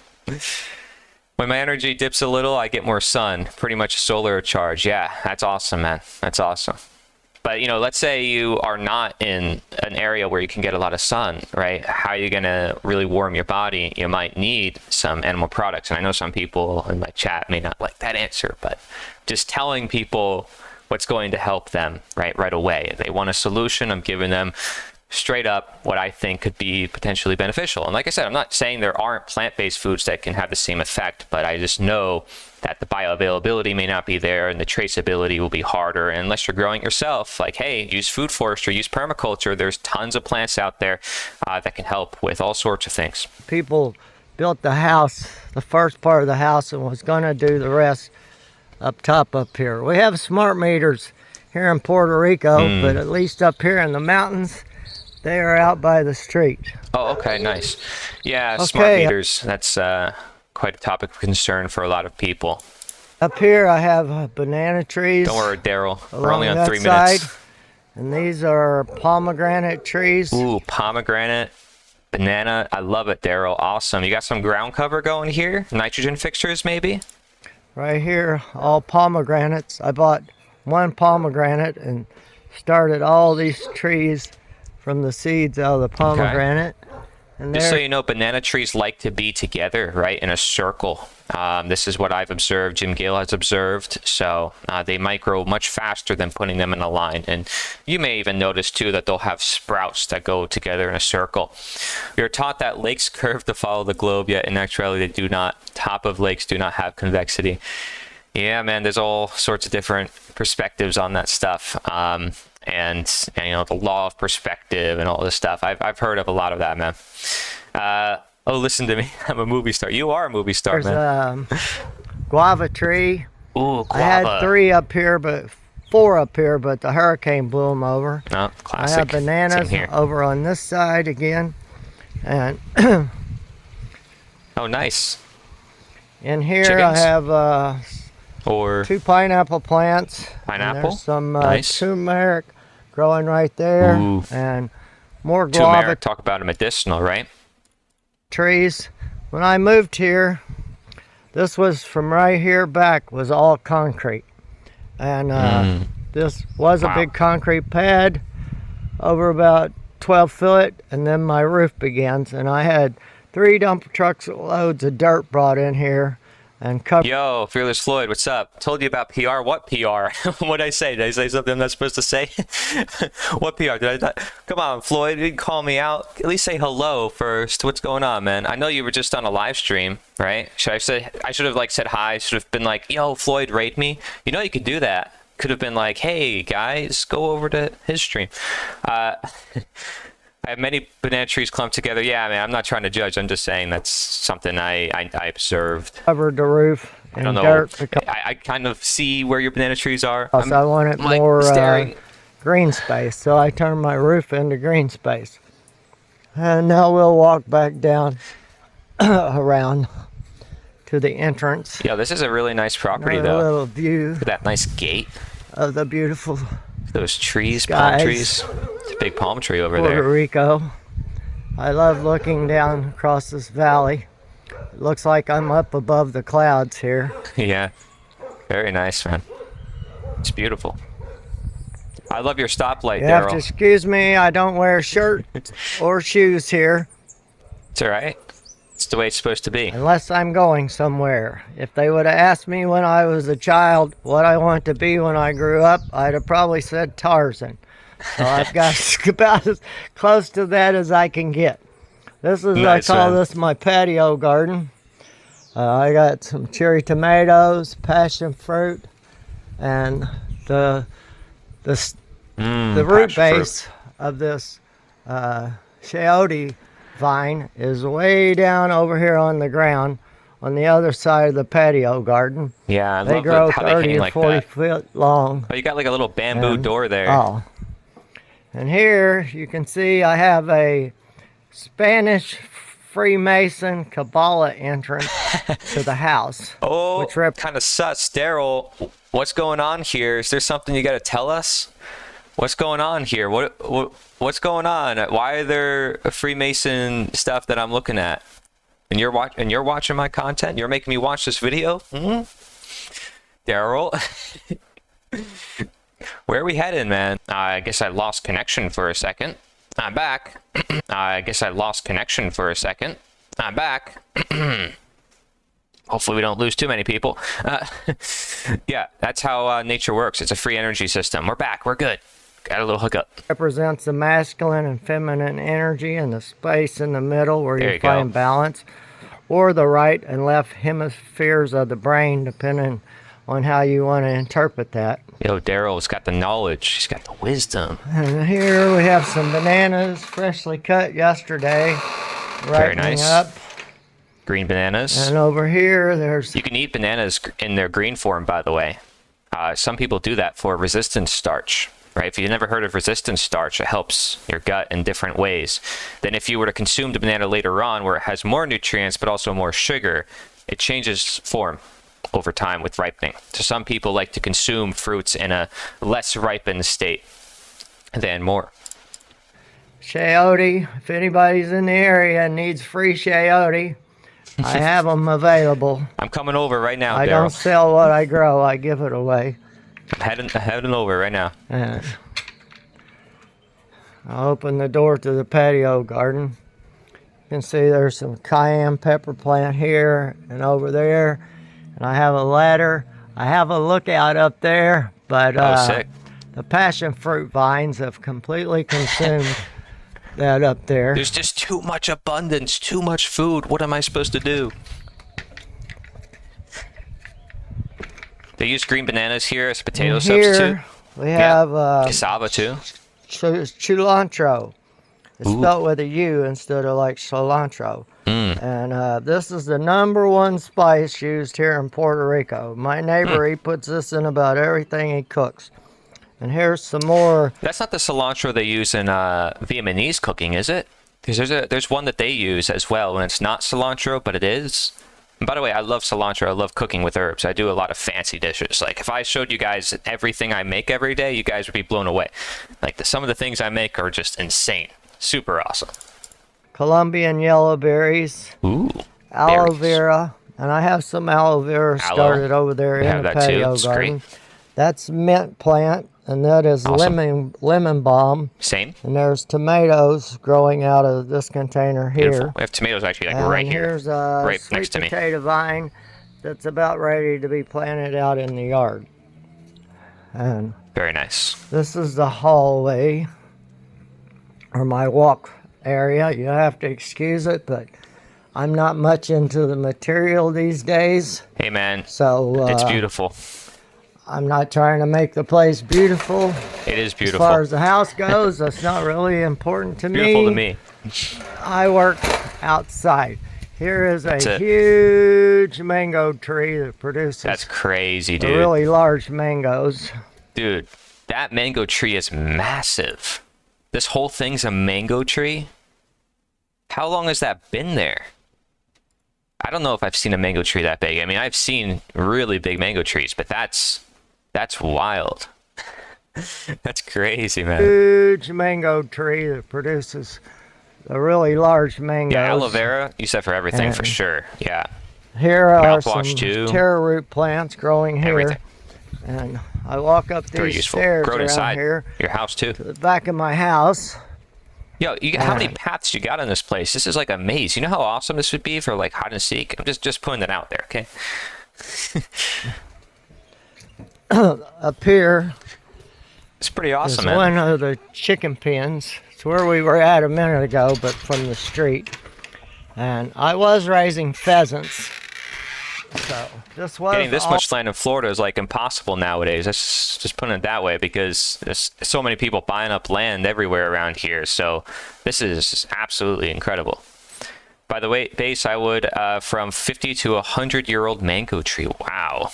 [SPEAKER 1] When my energy dips a little, I get more sun. Pretty much a solar charge. Yeah, that's awesome, man. That's awesome. But, let's say you are not in an area where you can get a lot of sun, right? How are you going to really warm your body? You might need some animal products. And I know some people in my chat may not like that answer, but just telling people what's going to help them right away. If they want a solution, I'm giving them straight up what I think could be potentially beneficial. And like I said, I'm not saying there aren't plant-based foods that can have the same effect, but I just know that the bioavailability may not be there and the traceability will be harder. And unless you're growing yourself, like, hey, use food forestry, use permaculture. There's tons of plants out there that can help with all sorts of things.
[SPEAKER 2] People built the house, the first part of the house, and was going to do the rest up top up here. We have smart meters here in Puerto Rico, but at least up here in the mountains, they are out by the street.
[SPEAKER 1] Oh, okay, nice. Yeah, okay. Smart meters, that's quite a topic of concern for a lot of people.
[SPEAKER 2] Up here I have banana trees.
[SPEAKER 1] Don't worry, Daryl. We're only on 3 minutes.
[SPEAKER 2] And these are pomegranate trees.
[SPEAKER 1] Ooh, pomegranate, banana. I love it, Daryl. Awesome. You got some ground cover going here? Nitrogen fixtures, maybe?
[SPEAKER 2] Right here, all pomegranates. I bought one pomegranate and started all these trees from the seeds out of the pomegranate. Okay. And
[SPEAKER 1] just so you know, banana trees like to be together, right, in a circle. This is what I've observed, Jim Gale has observed. So they might grow much faster than putting them in a line. And you may even notice, too, that they'll have sprouts that go together in a circle. We are taught that lakes curve to follow the globe, yet in actuality they do not. Top of lakes do not have convexity. Yeah, man, there's all sorts of different perspectives on that stuff. And the law of perspective and all this stuff. I've heard of a lot of that, man. Oh, listen to me. I'm a movie star. You are a movie star, man.
[SPEAKER 2] There's a guava tree.
[SPEAKER 1] Ooh, guava.
[SPEAKER 2] I had 4 up here, but the hurricane blew them over.
[SPEAKER 1] Oh, classic.
[SPEAKER 2] I have bananas over on this side again. And
[SPEAKER 1] oh, nice.
[SPEAKER 2] In here chickens? I have 2 pineapple plants.
[SPEAKER 1] Pineapple?
[SPEAKER 2] There's some
[SPEAKER 1] nice.
[SPEAKER 2] turmeric growing right there.
[SPEAKER 1] Ooh.
[SPEAKER 2] And more guava.
[SPEAKER 1] Turmeric, talk about a medicinal, right?
[SPEAKER 2] Trees. When I moved here, this was from right here back was all concrete. And this was a big concrete pad. over about 12 foot, and then my roof begins. And I had 3 dump trucks loads of dirt brought in here and covered.
[SPEAKER 1] Yo, Fearless Floyd, what's up? Told you about PR. What PR? What did I say? Did I say something I'm not supposed to say? What PR? Did I not? Come on, Floyd, you call me out. At least say hello first. What's going on, man? I know you were just on a live stream, right? I should have like said hi. Should have been like, yo, Floyd, rate me. You know you could do that. Could have been like, hey guys, go over to his stream. I have many banana trees clumped together. Yeah, man, I'm not trying to judge. I'm just saying that's something I observed.
[SPEAKER 2] Covered the roof
[SPEAKER 1] I
[SPEAKER 2] in
[SPEAKER 1] don't know.
[SPEAKER 2] dirt.
[SPEAKER 1] I kind of see where your banana trees are.
[SPEAKER 2] So I wanted
[SPEAKER 1] like,
[SPEAKER 2] more
[SPEAKER 1] staring.
[SPEAKER 2] green space, so I turned my roof into green space. And now we'll walk back down around to the entrance.
[SPEAKER 1] Yeah, this is a really nice property,
[SPEAKER 2] Another
[SPEAKER 1] though.
[SPEAKER 2] little view
[SPEAKER 1] Look at that nice gate.
[SPEAKER 2] of the beautiful
[SPEAKER 1] Those trees,
[SPEAKER 2] skies.
[SPEAKER 1] palm trees. It's a big palm tree over
[SPEAKER 2] Puerto
[SPEAKER 1] there.
[SPEAKER 2] Rico. I love looking down across this valley. It looks like I'm up above the clouds here.
[SPEAKER 1] Yeah, very nice, man. It's beautiful. I love your stoplight,
[SPEAKER 2] You have to
[SPEAKER 1] Daryl.
[SPEAKER 2] excuse me, I don't wear shirts or shoes here
[SPEAKER 1] It's all right. It's the way it's supposed to be.
[SPEAKER 2] unless I'm going somewhere. If they would have asked me when I was a child what I want to be when I grew up, I'd have probably said Tarzan. So I've got about as close to that as I can get. This is,
[SPEAKER 1] Nice,
[SPEAKER 2] I call
[SPEAKER 1] man.
[SPEAKER 2] this my patio garden. I got some cherry tomatoes, passion fruit, and the root
[SPEAKER 1] passion fruit.
[SPEAKER 2] base of this chayote vine is way down over here on the ground on the other side of the patio garden.
[SPEAKER 1] Yeah, I
[SPEAKER 2] They
[SPEAKER 1] love
[SPEAKER 2] grow
[SPEAKER 1] how they
[SPEAKER 2] 30
[SPEAKER 1] hang
[SPEAKER 2] to
[SPEAKER 1] like
[SPEAKER 2] 40
[SPEAKER 1] that.
[SPEAKER 2] feet long.
[SPEAKER 1] Oh, you got like a little bamboo
[SPEAKER 2] And-
[SPEAKER 1] door there.
[SPEAKER 2] Oh. And here you can see I have a Spanish Freemason Kabbalah entrance to the house.
[SPEAKER 1] Oh,
[SPEAKER 2] which rep-
[SPEAKER 1] kind of sus. Daryl, what's going on here? Is there something you got to tell us? What's going on here? What's going on? Why are there Freemason stuff that I'm looking at? And you're watching my content? You're making me watch this video? Daryl? Where are we headed, man? I guess I lost connection for a second. I'm back. I guess I lost connection for a second. I'm back. Hopefully we don't lose too many people. Yeah, that's how nature works. It's a free energy system. We're back. We're good. Got a little hookup.
[SPEAKER 2] Represents the masculine and feminine energy and the space in the middle where
[SPEAKER 1] There
[SPEAKER 2] you
[SPEAKER 1] you go.
[SPEAKER 2] find balance, or the right and left hemispheres of the brain, depending on how you want to interpret that.
[SPEAKER 1] Yo, Daryl's got the knowledge. He's got the wisdom.
[SPEAKER 2] And here we have some bananas freshly cut yesterday,
[SPEAKER 1] Very
[SPEAKER 2] ripening
[SPEAKER 1] nice.
[SPEAKER 2] up.
[SPEAKER 1] Green bananas.
[SPEAKER 2] And over here, there's
[SPEAKER 1] You can eat bananas in their green form, by the way. Some people do that for resistance starch, right? If you've never heard of resistance starch, it helps your gut in different ways. Then if you were to consume the banana later on, where it has more nutrients but also more sugar, it changes form over time with ripening. So some people like to consume fruits in a less ripened state than more.
[SPEAKER 2] chayote. If anybody's in the area and needs free chayote, I have them available.
[SPEAKER 1] I'm coming over right now,
[SPEAKER 2] I don't
[SPEAKER 1] Daryl.
[SPEAKER 2] sell what I grow, I give it away.
[SPEAKER 1] I'm heading over right now.
[SPEAKER 2] And I'll open the door to the patio garden. You can see there's some cayenne pepper plant here and over there. And I have a ladder. I have a lookout up there, but
[SPEAKER 1] Oh, sick.
[SPEAKER 2] the passion fruit vines have completely consumed that up there.
[SPEAKER 1] There's just too much abundance, too much food. What am I supposed to do? They use green bananas here as a potato
[SPEAKER 2] And
[SPEAKER 1] substitute.
[SPEAKER 2] here we have
[SPEAKER 1] Cassava too.
[SPEAKER 2] cilantro. It's
[SPEAKER 1] Ooh.
[SPEAKER 2] spelled with a U instead of like cilantro.
[SPEAKER 1] Mm.
[SPEAKER 2] And this is the #1 spice used here in Puerto Rico. My neighbor, he puts this in about everything he cooks. And here's some more.
[SPEAKER 1] That's not the cilantro they use in Vietnamese cooking, is it? Because there's one that they use as well, and it's not cilantro, but it is. And by the way, I love cilantro. I love cooking with herbs. I do a lot of fancy dishes. Like if I showed you guys everything I make every day, you guys would be blown away. Like some of the things I make are just insane. Super awesome.
[SPEAKER 2] Colombian yellow berries,
[SPEAKER 1] Ooh.
[SPEAKER 2] aloe
[SPEAKER 1] berries.
[SPEAKER 2] vera, and I have some aloe vera
[SPEAKER 1] Aloe.
[SPEAKER 2] started over there
[SPEAKER 1] We
[SPEAKER 2] in
[SPEAKER 1] have
[SPEAKER 2] the
[SPEAKER 1] that too.
[SPEAKER 2] patio
[SPEAKER 1] It's
[SPEAKER 2] garden.
[SPEAKER 1] great.
[SPEAKER 2] That's mint plant, and that is
[SPEAKER 1] Awesome.
[SPEAKER 2] lemon balm.
[SPEAKER 1] Same.
[SPEAKER 2] And there's tomatoes growing out of this container here.
[SPEAKER 1] Beautiful. We have tomatoes actually like
[SPEAKER 2] And
[SPEAKER 1] right here.
[SPEAKER 2] here's a
[SPEAKER 1] right
[SPEAKER 2] sweet
[SPEAKER 1] next to me.
[SPEAKER 2] potato vine that's about ready to be planted out in the yard. And
[SPEAKER 1] Very nice.
[SPEAKER 2] this is the hallway, or my walk area. You have to excuse it, but I'm not much into the material these days.
[SPEAKER 1] Hey man,
[SPEAKER 2] So
[SPEAKER 1] it's beautiful.
[SPEAKER 2] I'm not trying to make the place beautiful.
[SPEAKER 1] It is
[SPEAKER 2] As
[SPEAKER 1] beautiful.
[SPEAKER 2] far as the house goes, that's not really important to
[SPEAKER 1] Beautiful to me.
[SPEAKER 2] I work outside. Here is
[SPEAKER 1] That's
[SPEAKER 2] a
[SPEAKER 1] it.
[SPEAKER 2] huge mango tree that produces
[SPEAKER 1] That's crazy, dude.
[SPEAKER 2] really large mangoes.
[SPEAKER 1] Dude, that mango tree is massive. This whole thing's a mango tree? How long has that been there? I don't know if I've seen a mango tree that big. I mean, I've seen really big mango trees, but that's wild. That's crazy, man.
[SPEAKER 2] Huge mango tree that produces a really large mangoes.
[SPEAKER 1] Yeah, aloe vera, use that for everything for
[SPEAKER 2] And-
[SPEAKER 1] sure. Yeah,
[SPEAKER 2] Here are some
[SPEAKER 1] Mouthwash, too.
[SPEAKER 2] taro root plants growing here.
[SPEAKER 1] everything.
[SPEAKER 2] And I walk up
[SPEAKER 1] Very
[SPEAKER 2] these
[SPEAKER 1] useful.
[SPEAKER 2] stairs
[SPEAKER 1] Grown
[SPEAKER 2] around
[SPEAKER 1] inside
[SPEAKER 2] here
[SPEAKER 1] your house too.
[SPEAKER 2] to the back of my house.
[SPEAKER 1] Yo, how many paths you got in this place? This is like a maze. You know how awesome this would be for like hide and seek? I'm just putting it out there, okay?
[SPEAKER 2] Up here
[SPEAKER 1] It's pretty
[SPEAKER 2] is
[SPEAKER 1] awesome, man.
[SPEAKER 2] one of the chicken pens. It's where we were at a minute ago, but from the street. And I was raising pheasants. So this was
[SPEAKER 1] Getting this
[SPEAKER 2] all-
[SPEAKER 1] much land in Florida is like impossible nowadays. That's just putting it that way because there's so many people buying up land everywhere around here. So this is absolutely incredible. By the way, base I would from 50 to 100-year-old mango tree. Wow.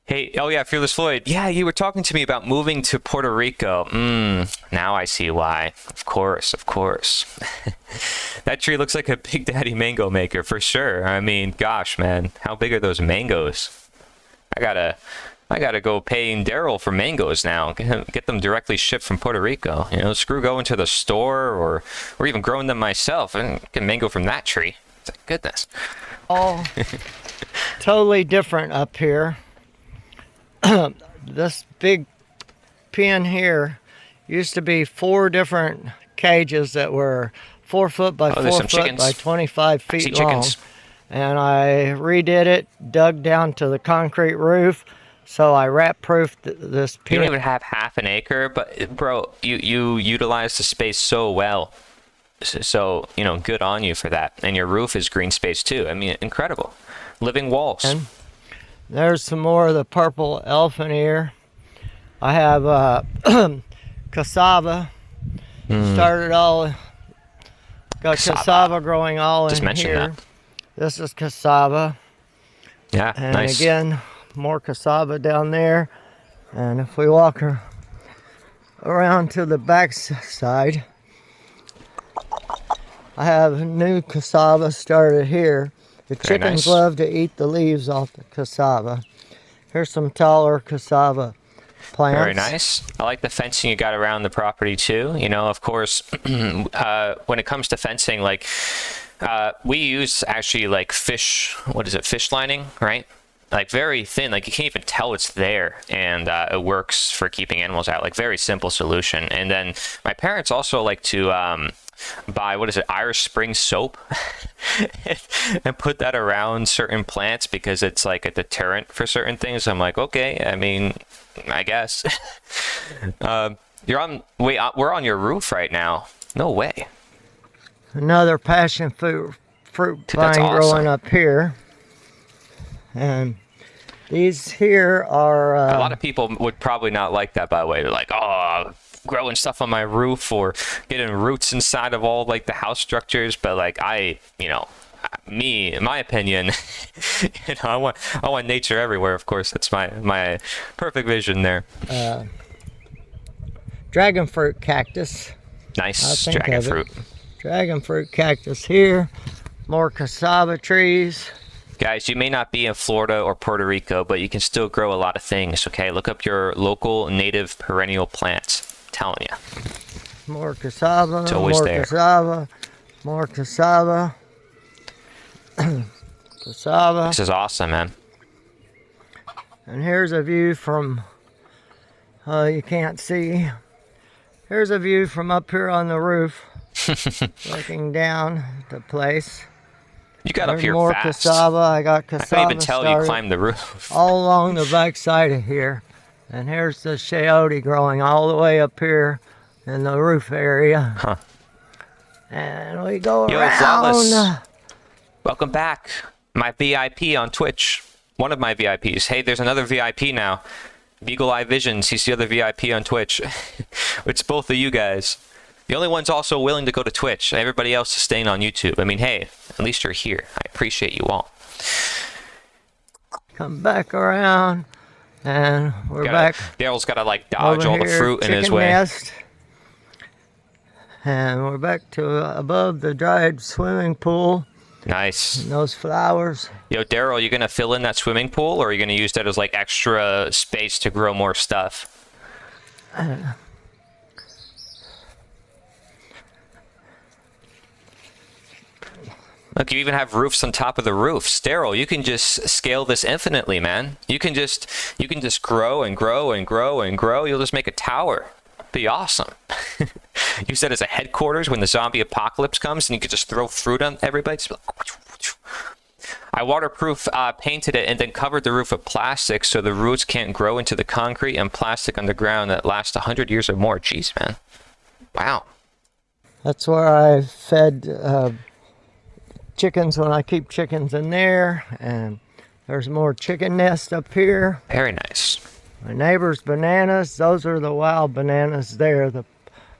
[SPEAKER 1] Hey, oh yeah, Fearless Floyd. Yeah, you were talking to me about moving to Puerto Rico. Now I see why. Of course, of course. That tree looks like a Big Daddy mango maker for sure. I mean, gosh, man, how big are those mangoes? I gotta go paying Daryl for mangoes now. Get them directly shipped from Puerto Rico. You know, screw going to the store or even growing them myself and get mango from that tree. It's like, goodness.
[SPEAKER 2] all totally different up here. This big pen here used to be 4 different cages that were 4 foot by 4
[SPEAKER 1] there's some
[SPEAKER 2] foot
[SPEAKER 1] chickens.
[SPEAKER 2] by 25
[SPEAKER 1] I see
[SPEAKER 2] feet long.
[SPEAKER 1] chickens.
[SPEAKER 2] And I redid it, dug down to the concrete roof, so I wrap proofed this
[SPEAKER 1] You don't
[SPEAKER 2] pen.
[SPEAKER 1] even have half an acre, but bro, you utilize the space so well. So, you know, good on you for that. And your roof is green space too. I mean, incredible. Living walls.
[SPEAKER 2] And there's some more of the purple elephant ear. I have cassava. Started all, got cassava growing all
[SPEAKER 1] Just
[SPEAKER 2] in
[SPEAKER 1] mention
[SPEAKER 2] here.
[SPEAKER 1] that.
[SPEAKER 2] This is cassava.
[SPEAKER 1] Yeah,
[SPEAKER 2] And
[SPEAKER 1] nice.
[SPEAKER 2] again, more cassava down there. And if we walk around to the back side, I have new cassava started here. The
[SPEAKER 1] Very
[SPEAKER 2] chickens
[SPEAKER 1] nice.
[SPEAKER 2] love to eat the leaves off the cassava. Here's some taller cassava plants.
[SPEAKER 1] Very nice. I like the fencing you got around the property too. You know, of course, when it comes to fencing, like we use actually like fish lining, right? Like very thin, like you can't even tell it's there, and it works for keeping animals out. Like very simple solution. And then my parents also like to buy Irish Spring soap and put that around certain plants because it's like a deterrent for certain things. I'm like, okay, I mean, I guess. We're on your roof right now. No way.
[SPEAKER 2] Another passion fruit
[SPEAKER 1] Dude, that's
[SPEAKER 2] vine growing
[SPEAKER 1] awesome.
[SPEAKER 2] up here. And these here are
[SPEAKER 1] A lot of people would probably not like that, by the way. They're like, oh, growing stuff on my roof or getting roots inside of all like the house structures. But like in my opinion, you know, I want nature everywhere. Of course, that's my perfect vision there.
[SPEAKER 2] dragon fruit cactus.
[SPEAKER 1] Nice
[SPEAKER 2] think
[SPEAKER 1] dragon
[SPEAKER 2] of it.
[SPEAKER 1] fruit.
[SPEAKER 2] Dragon fruit cactus here. More cassava trees.
[SPEAKER 1] Guys, you may not be in Florida or Puerto Rico, but you can still grow a lot of things, okay? Look up your local native perennial plants. I'm telling you.
[SPEAKER 2] More cassava.
[SPEAKER 1] It's always
[SPEAKER 2] more
[SPEAKER 1] there.
[SPEAKER 2] cassava. More cassava. Cassava.
[SPEAKER 1] This is awesome, man.
[SPEAKER 2] And here's a view from You can't see. Here's a view from up here on the roof, looking down the place.
[SPEAKER 1] You got
[SPEAKER 2] There's
[SPEAKER 1] up here
[SPEAKER 2] more
[SPEAKER 1] fast.
[SPEAKER 2] cassava. I got
[SPEAKER 1] I
[SPEAKER 2] cassava
[SPEAKER 1] couldn't even tell you
[SPEAKER 2] started
[SPEAKER 1] climbed the roof.
[SPEAKER 2] all along the back side of here. And here's the chayote growing all the way up here in the roof area.
[SPEAKER 1] Huh.
[SPEAKER 2] And we go
[SPEAKER 1] Yo,
[SPEAKER 2] around.
[SPEAKER 1] Flawless. Welcome back. My VIP on Twitch. One of my VIPs. Hey, there's another VIP now. Beagle Eye Visions. He's the other VIP on Twitch. It's both of you guys. The only one's also willing to go to Twitch. Everybody else is staying on YouTube. I mean, hey, at least you're here. I appreciate you all.
[SPEAKER 2] Come back around. And we're back.
[SPEAKER 1] Daryl's got to like dodge
[SPEAKER 2] over
[SPEAKER 1] all the
[SPEAKER 2] here,
[SPEAKER 1] fruit in his
[SPEAKER 2] chicken
[SPEAKER 1] way.
[SPEAKER 2] nest. And we're back to above the dried swimming pool.
[SPEAKER 1] Nice.
[SPEAKER 2] And those flowers.
[SPEAKER 1] Yo, Daryl, you going to fill in that swimming pool, or are you going to use that as like extra space to grow more stuff? Look, you even have roofs on top of the roofs. Daryl, you can just scale this infinitely, man. You can just grow and grow and grow and grow. You'll just make a tower. Be awesome. Use that as a headquarters when the zombie apocalypse comes, and you could just throw fruit on everybody. Just be like, I waterproof painted it and then covered the roof with plastic so the roots can't grow into the concrete and plastic underground that lasts 100 years or more. Jeez, man. Wow.
[SPEAKER 2] That's where I fed chickens when I keep chickens in there. And there's more chicken nest up here.
[SPEAKER 1] Very nice.
[SPEAKER 2] My neighbor's bananas. Those are the wild bananas there.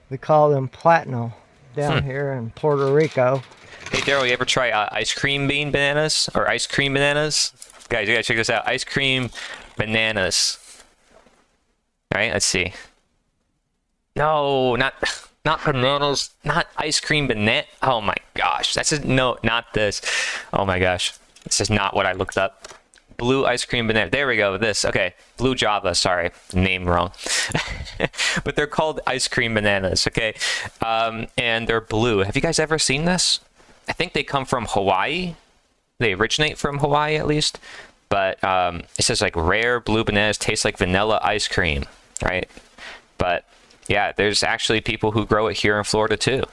[SPEAKER 2] We call them platano down here in Puerto Rico.
[SPEAKER 1] Hey, Daryl, you ever try ice cream bean bananas or ice cream bananas? Guys, you gotta check this out. Ice cream bananas. All right, let's see. No, not bananas. Not ice cream banana. Oh my gosh, no, not this. Oh my gosh, this is not what I looked up. Blue ice cream banana. There we go. This. Okay. Blue Java. Sorry. Name wrong. But they're called ice cream bananas. Okay. And they're blue. Have you guys ever seen this? I think they come from Hawaii. They originate from Hawaii, at least. But it says like rare blue bananas taste like vanilla ice cream. Right. But yeah, there's actually people who grow it here in Florida too.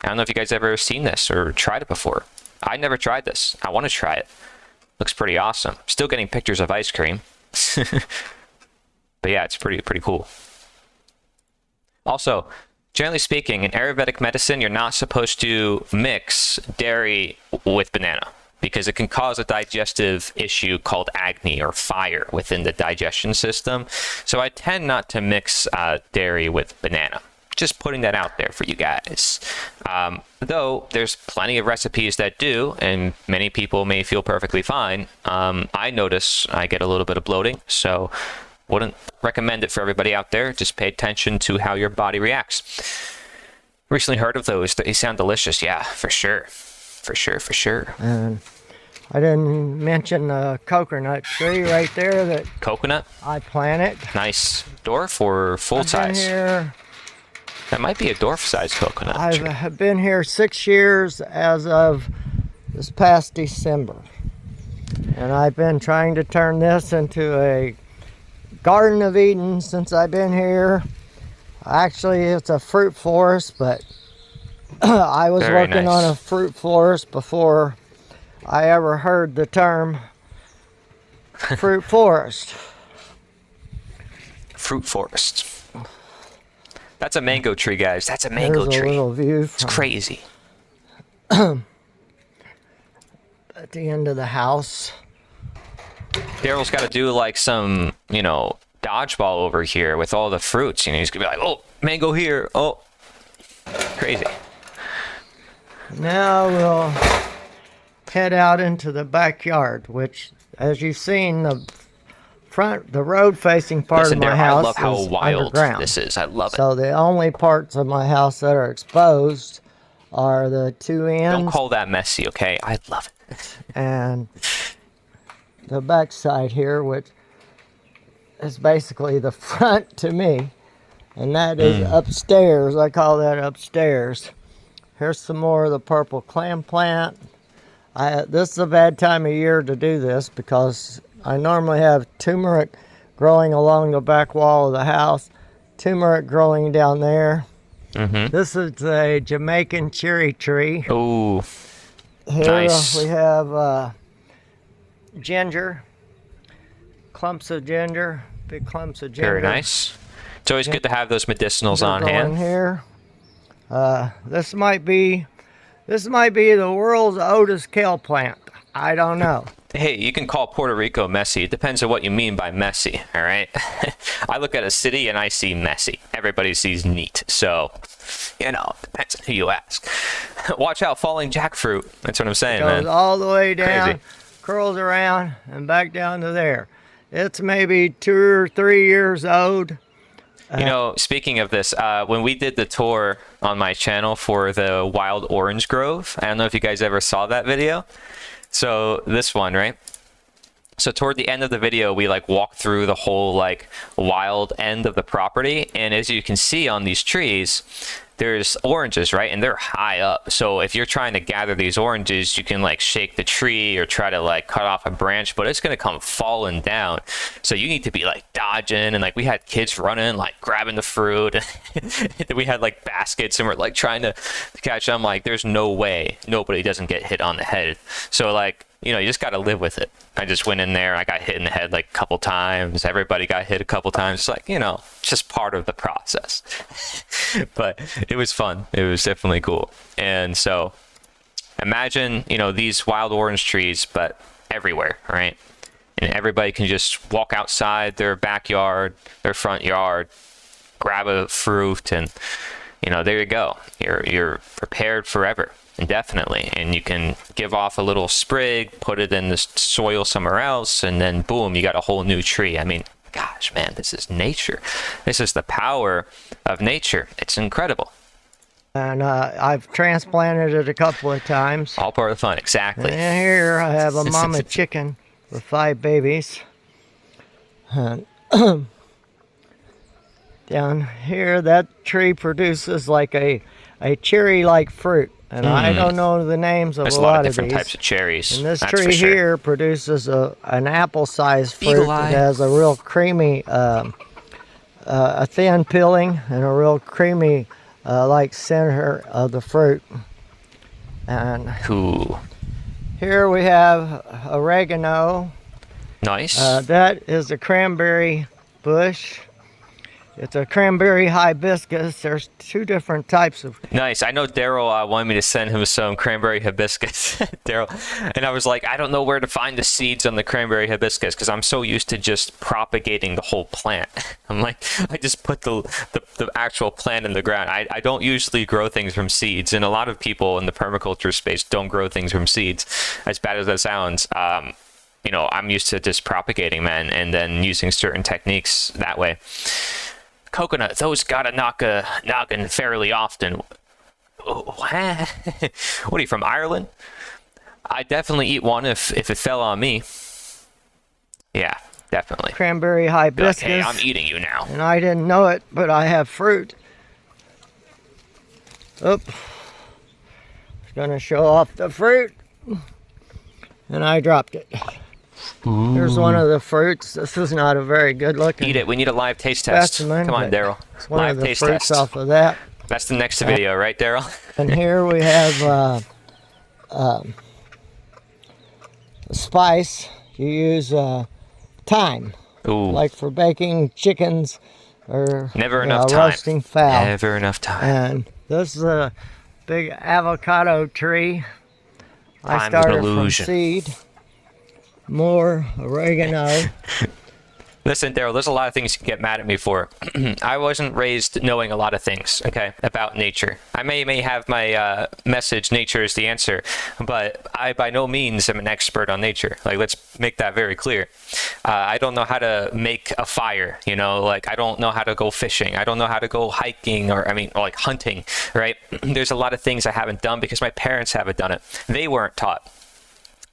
[SPEAKER 1] I don't know if you guys ever seen this or tried it before. I never tried this. I want to try it. Looks pretty awesome. Still getting pictures of ice cream. But yeah, it's pretty cool. Also, generally speaking, in Ayurvedic medicine, you're not supposed to mix dairy with banana because it can cause a digestive issue called agni or fire within the digestion system. So I tend not to mix dairy with banana. Just putting that out there for you guys. Though there's plenty of recipes that do, and many people may feel perfectly fine. I notice I get a little bit of bloating, so wouldn't recommend it for everybody out there. Just pay attention to how your body reacts. Recently heard of those. They sound delicious. Yeah, for sure. For sure.
[SPEAKER 2] And I didn't mention the coconut tree right there that
[SPEAKER 1] Coconut?
[SPEAKER 2] I planted.
[SPEAKER 1] Nice. Dwarf or full
[SPEAKER 2] I've been
[SPEAKER 1] size?
[SPEAKER 2] here.
[SPEAKER 1] That might be a dwarf-sized coconut.
[SPEAKER 2] I've been here 6 years as of this past December. And I've been trying to turn this into a Garden of Eden since I've been here. Actually, it's a fruit forest, but I was
[SPEAKER 1] Very
[SPEAKER 2] working
[SPEAKER 1] nice.
[SPEAKER 2] on a fruit forest before I ever heard the term fruit forest.
[SPEAKER 1] Fruit forest. That's a mango tree, guys. That's a mango
[SPEAKER 2] There's a
[SPEAKER 1] tree.
[SPEAKER 2] little view
[SPEAKER 1] It's
[SPEAKER 2] from
[SPEAKER 1] crazy.
[SPEAKER 2] at the end of the house.
[SPEAKER 1] Daryl's got to do like some, dodgeball over here with all the fruits. He's gonna be like, oh, mango here. Oh, crazy.
[SPEAKER 2] Now we'll head out into the backyard, which, as you've seen, the road-facing part
[SPEAKER 1] Listen,
[SPEAKER 2] of my
[SPEAKER 1] Daryl,
[SPEAKER 2] house
[SPEAKER 1] I love how
[SPEAKER 2] is
[SPEAKER 1] wild
[SPEAKER 2] underground.
[SPEAKER 1] this is. I love it.
[SPEAKER 2] So the only parts of my house that are exposed are the two ends
[SPEAKER 1] Don't call that messy, okay? I love it.
[SPEAKER 2] and the back side here, which is basically the front to me, and that is upstairs. I call that upstairs. Here's some more of the purple clam plant. This is a bad time of year to do this because I normally have turmeric growing along the back wall of the house, turmeric growing down there.
[SPEAKER 1] Mm-hmm.
[SPEAKER 2] This is a Jamaican cherry tree.
[SPEAKER 1] Ooh,
[SPEAKER 2] Here
[SPEAKER 1] nice.
[SPEAKER 2] we have ginger, clumps of ginger, big clumps of ginger.
[SPEAKER 1] Very nice. It's always good to have those medicinals
[SPEAKER 2] They're
[SPEAKER 1] on
[SPEAKER 2] growing
[SPEAKER 1] hand.
[SPEAKER 2] here. This might be the world's oldest kale plant. I don't know.
[SPEAKER 1] Hey, you can call Puerto Rico messy. It depends on what you mean by messy, all right? I look at a city and I see messy. Everybody sees neat. So, depends on who you ask. Watch out, falling jackfruit. That's what I'm saying,
[SPEAKER 2] Goes
[SPEAKER 1] man.
[SPEAKER 2] all the way down,
[SPEAKER 1] Crazy.
[SPEAKER 2] curls around, and back down to there. It's maybe 2 or 3 years old.
[SPEAKER 1] Speaking of this, when we did the tour on my channel for the Wild Orange Grove, I don't know if you guys ever saw that video. So this one, right? So toward the end of the video, we walk through the whole wild end of the property. And as you can see on these trees, there's oranges, right? And they're high up. So if you're trying to gather these oranges, you can shake the tree or try to cut off a branch, but it's going to come falling down. So you need to be dodging. And we had kids running, grabbing the fruit. We had baskets and we're trying to catch them. There's no way nobody doesn't get hit on the head. So you just got to live with it. I just went in there. I got hit in the head a couple times. Everybody got hit a couple times. It's it's just part of the process. But it was fun. It was definitely cool. And so imagine, these wild orange trees, but everywhere, right? And everybody can just walk outside their backyard, their front yard, grab a fruit, and, there you go. You're prepared forever. Indefinitely, and you can give off a little sprig, put it in the soil somewhere else, and then boom, you got a whole new tree. I mean, gosh, man, this is nature. This is the power of nature. It's incredible.
[SPEAKER 2] And I've transplanted it a couple of times.
[SPEAKER 1] All part of the fun, exactly.
[SPEAKER 2] And here I have a mama chicken with 5 babies. And down here, that tree produces a cherry-like fruit. And I don't know the names of
[SPEAKER 1] There's
[SPEAKER 2] a lot of
[SPEAKER 1] different
[SPEAKER 2] these.
[SPEAKER 1] types of cherries.
[SPEAKER 2] And this
[SPEAKER 1] that's
[SPEAKER 2] tree
[SPEAKER 1] for sure.
[SPEAKER 2] here produces an apple-sized fruit
[SPEAKER 1] Eagle
[SPEAKER 2] that
[SPEAKER 1] eye.
[SPEAKER 2] has a real creamy, a thin peeling and a real creamy, center of the fruit. And
[SPEAKER 1] Ooh,
[SPEAKER 2] here we have oregano.
[SPEAKER 1] nice.
[SPEAKER 2] That is a cranberry bush. It's a cranberry hibiscus. There's 2 different types of.
[SPEAKER 1] Nice. I know Daryl wanted me to send him some cranberry hibiscus. Daryl. And I was like, I don't know where to find the seeds on the cranberry hibiscus because I'm so used to just propagating the whole plant. I'm like, I just put the actual plant in the ground. I don't usually grow things from seeds. And a lot of people in the permaculture space don't grow things from seeds. As bad as that sounds, I'm used to just propagating, man, and then using certain techniques that way. Coconut, those gotta knockin' fairly often. What are you, from Ireland? I definitely eat one if it fell on me. Yeah, definitely.
[SPEAKER 2] Cranberry hibiscus.
[SPEAKER 1] Okay, I'm eating you now.
[SPEAKER 2] And I didn't know it, but I have fruit. Oop. It's gonna show off the fruit. And I dropped it.
[SPEAKER 1] Ooh.
[SPEAKER 2] Here's one of the fruits. This is not a very good looking
[SPEAKER 1] Eat it. We need a live taste test.
[SPEAKER 2] specimen,
[SPEAKER 1] Come on,
[SPEAKER 2] but
[SPEAKER 1] Daryl.
[SPEAKER 2] It's one
[SPEAKER 1] Live
[SPEAKER 2] of the
[SPEAKER 1] taste
[SPEAKER 2] fruits
[SPEAKER 1] test.
[SPEAKER 2] off of that.
[SPEAKER 1] That's the next video, right, Daryl?
[SPEAKER 2] And here we have spice. You use thyme,
[SPEAKER 1] Ooh.
[SPEAKER 2] like for baking chickens or
[SPEAKER 1] Never enough time.
[SPEAKER 2] roasting fowl.
[SPEAKER 1] Never enough time.
[SPEAKER 2] And this is a big avocado tree. I
[SPEAKER 1] Time is an
[SPEAKER 2] started from
[SPEAKER 1] illusion.
[SPEAKER 2] seed. More oregano.
[SPEAKER 1] Listen, Daryl, there's a lot of things you can get mad at me for. I wasn't raised knowing a lot of things, okay, about nature. I may have my message, nature is the answer, but I by no means am an expert on nature. Let's make that very clear. I don't know how to make a fire, I don't know how to go fishing. I don't know how to go hiking or hunting, right? There's a lot of things I haven't done because my parents haven't done it. They weren't taught.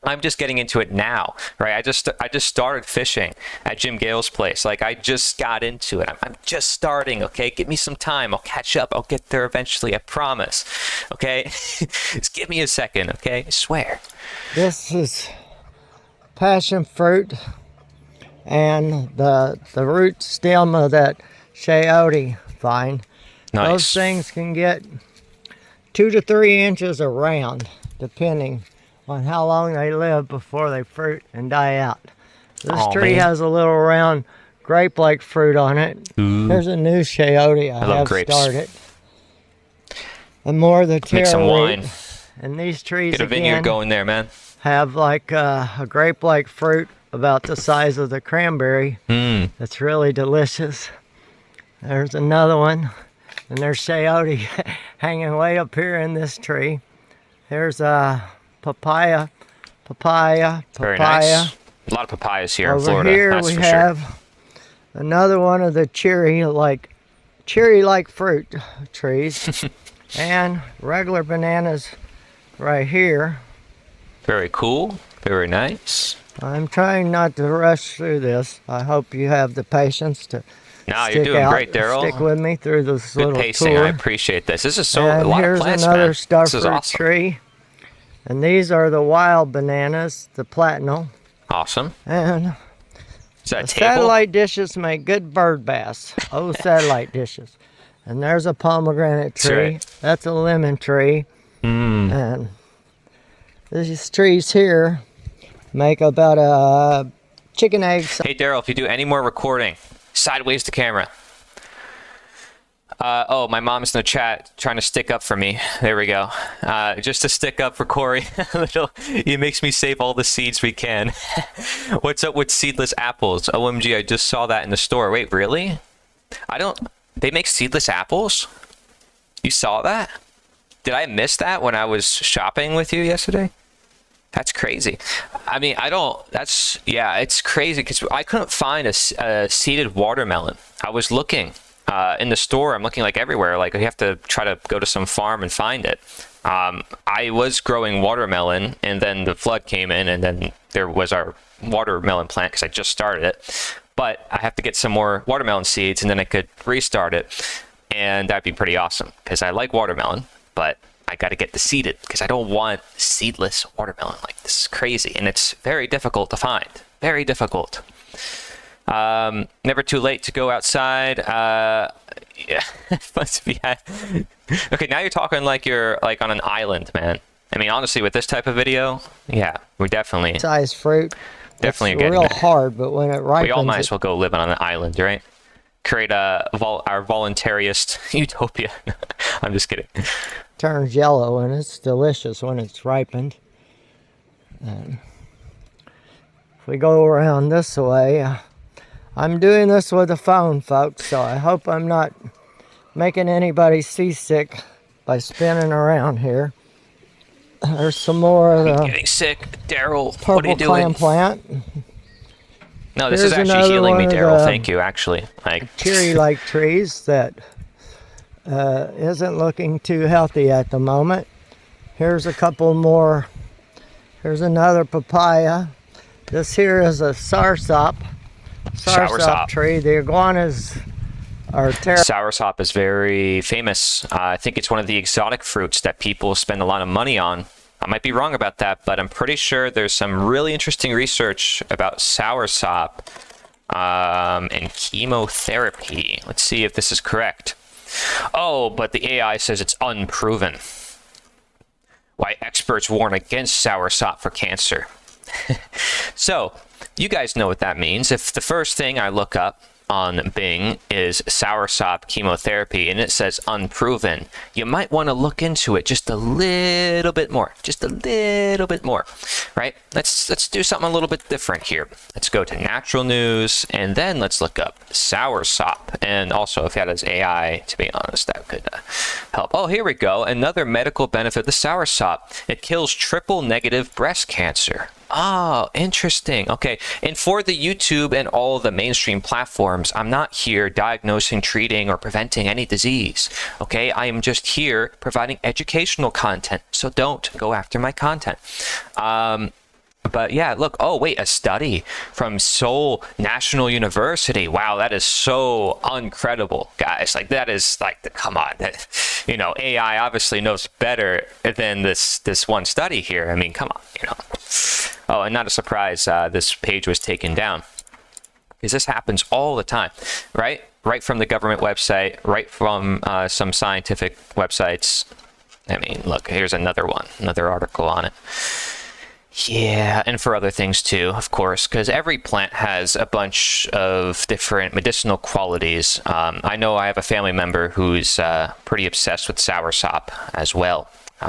[SPEAKER 1] I'm just getting into it now, right? I just started fishing at Jim Gale's place. I just got into it. I'm just starting, okay? Give me some time. I'll catch up. I'll get there eventually. I promise, okay? Just give me a second, okay? I swear.
[SPEAKER 2] This is passion fruit, and the root stem of that chayote vine.
[SPEAKER 1] Nice.
[SPEAKER 2] Those things can get 2 to 3 inches around, depending on how long they live before they fruit and die out. This tree has a little round grape-like fruit on it.
[SPEAKER 1] Ooh.
[SPEAKER 2] There's a new chayote I have
[SPEAKER 1] grapes.
[SPEAKER 2] started. And more of the taro
[SPEAKER 1] Make some
[SPEAKER 2] root.
[SPEAKER 1] wine.
[SPEAKER 2] And these trees
[SPEAKER 1] Get a vineyard
[SPEAKER 2] again
[SPEAKER 1] going there, man.
[SPEAKER 2] have like a grape-like fruit about the size of the cranberry. That's really delicious. There's another one. And there's chayote hanging way up here in this tree. There's a papaya.
[SPEAKER 1] Very nice. A lot of papayas here in Florida.
[SPEAKER 2] Over here
[SPEAKER 1] that's
[SPEAKER 2] we
[SPEAKER 1] for
[SPEAKER 2] have
[SPEAKER 1] sure.
[SPEAKER 2] another one of the cherry-like fruit trees. And regular bananas right here.
[SPEAKER 1] Very cool. Very nice.
[SPEAKER 2] I'm trying not to rush through this. I hope you have the patience to
[SPEAKER 1] No,
[SPEAKER 2] stick
[SPEAKER 1] you're doing
[SPEAKER 2] out,
[SPEAKER 1] great, Daryl.
[SPEAKER 2] stick with me through this
[SPEAKER 1] Good
[SPEAKER 2] little
[SPEAKER 1] pacing.
[SPEAKER 2] tour.
[SPEAKER 1] I appreciate this. This is so
[SPEAKER 2] And
[SPEAKER 1] a lot of
[SPEAKER 2] here's
[SPEAKER 1] plants,
[SPEAKER 2] another
[SPEAKER 1] man.
[SPEAKER 2] star
[SPEAKER 1] This is
[SPEAKER 2] fruit
[SPEAKER 1] awesome.
[SPEAKER 2] tree. And these are the wild bananas, the platinum.
[SPEAKER 1] Awesome.
[SPEAKER 2] And
[SPEAKER 1] Is that a
[SPEAKER 2] the
[SPEAKER 1] table?
[SPEAKER 2] satellite dishes make good bird baths. Oh, satellite dishes. And there's a pomegranate
[SPEAKER 1] That's
[SPEAKER 2] tree.
[SPEAKER 1] right.
[SPEAKER 2] That's a lemon tree. And these trees here make about a chicken egg.
[SPEAKER 1] Hey, Daryl, if you do any more recording, sideways the camera. Oh, my mom's in the chat trying to stick up for me. There we go. Just to stick up for Corey. It makes me save all the seeds we can. What's up with seedless apples? OMG, I just saw that in the store. Wait, really? They make seedless apples? You saw that? Did I miss that when I was shopping with you yesterday? That's crazy. I mean, it's crazy because I couldn't find a seeded watermelon. I was looking in the store. I'm looking like everywhere. Like you have to try to go to some farm and find it. I was growing watermelon and then the flood came in and then there was our watermelon plant because I just started it. But I have to get some more watermelon seeds and then I could restart it. And that'd be pretty awesome because I like watermelon, but I got to get the seeded because I don't want seedless watermelon. Like this is crazy and it's very difficult to find. Very difficult. Never too late to go outside. Yeah, fun to be had. Okay, now you're talking like you're like on an island, man. I mean, honestly, with this type of video, yeah, we're definitely
[SPEAKER 2] Size fruit.
[SPEAKER 1] Definitely
[SPEAKER 2] it's
[SPEAKER 1] getting
[SPEAKER 2] real
[SPEAKER 1] there.
[SPEAKER 2] hard, but when it ripens,
[SPEAKER 1] we all might as well go live on an island, right? Create our voluntarist utopia. I'm just kidding.
[SPEAKER 2] turns yellow, and it's delicious when it's ripened. And if we go around this way, I'm doing this with a phone, folks, so I hope I'm not making anybody seasick by spinning around here. There's some more of the
[SPEAKER 1] Getting sick, Daryl. What are you
[SPEAKER 2] purple clam
[SPEAKER 1] doing?
[SPEAKER 2] plant.
[SPEAKER 1] No, this
[SPEAKER 2] Here's
[SPEAKER 1] is actually
[SPEAKER 2] another
[SPEAKER 1] healing me,
[SPEAKER 2] one of
[SPEAKER 1] Daryl.
[SPEAKER 2] the
[SPEAKER 1] Thank you. Actually, like
[SPEAKER 2] Cherry-like trees that isn't looking too healthy at the moment. Here's a couple more. Here's another papaya. This here is a soursop
[SPEAKER 1] Soursop.
[SPEAKER 2] tree. The iguanas are terrible.
[SPEAKER 1] soursop is very famous. I think it's one of the exotic fruits that people spend a lot of money on. I might be wrong about that, but I'm pretty sure there's some really interesting research about soursop and chemotherapy. Let's see if this is correct. Oh, but the AI says it's unproven. Why experts warn against soursop for cancer. So, you guys know what that means. If the first thing I look up on Bing is soursop chemotherapy and it says unproven, you might want to look into it just a little bit more. Just a little bit more, right? Let's do something a little bit different here. Let's go to natural news and then let's look up soursop. And also, if you had as AI, to be honest, that could help. Oh, here we go. Another medical benefit of the soursop. It kills triple negative breast cancer. Oh, interesting. Okay. And for the YouTube and all the mainstream platforms, I'm not here diagnosing, treating, or preventing any disease. Okay. I am just here providing educational content. So don't go after my content. But yeah, look, oh wait, a study from Seoul National University. Wow, that is so uncredible, guys. Like that is like, come on, you know, AI obviously knows better than this one study here. I mean, come on, you know. Oh, and not a surprise, this page was taken down. Because this happens all the time, right? right from the government website, right from some scientific websites. I mean, look, here's another one, another article on it. Yeah, and for other things too, of course, because every plant has a bunch of different medicinal qualities. I know I have a family member who's pretty obsessed with soursop as well,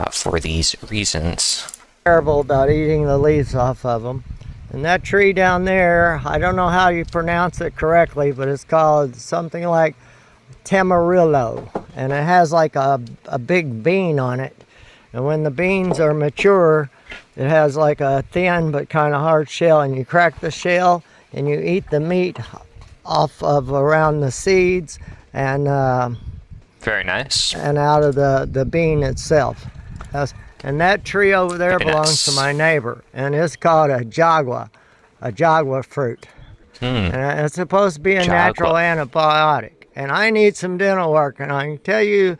[SPEAKER 1] for these reasons.
[SPEAKER 2] Terrible about eating the leaves off of them. And that tree down there, I don't know how you pronounce it correctly, but it's called something like Tamarillo, and it has like a big bean on it. And when the beans are mature, it has like a thin but kind of hard shell, and you crack the shell and you eat the meat off of around the seeds and
[SPEAKER 1] Very nice.
[SPEAKER 2] and out of the bean itself. And that tree over there
[SPEAKER 1] Very
[SPEAKER 2] belongs
[SPEAKER 1] nice.
[SPEAKER 2] to my neighbor, and it's called a jagua fruit. And it's supposed to be a natural antibiotic. And I need some dental work, and I can tell you,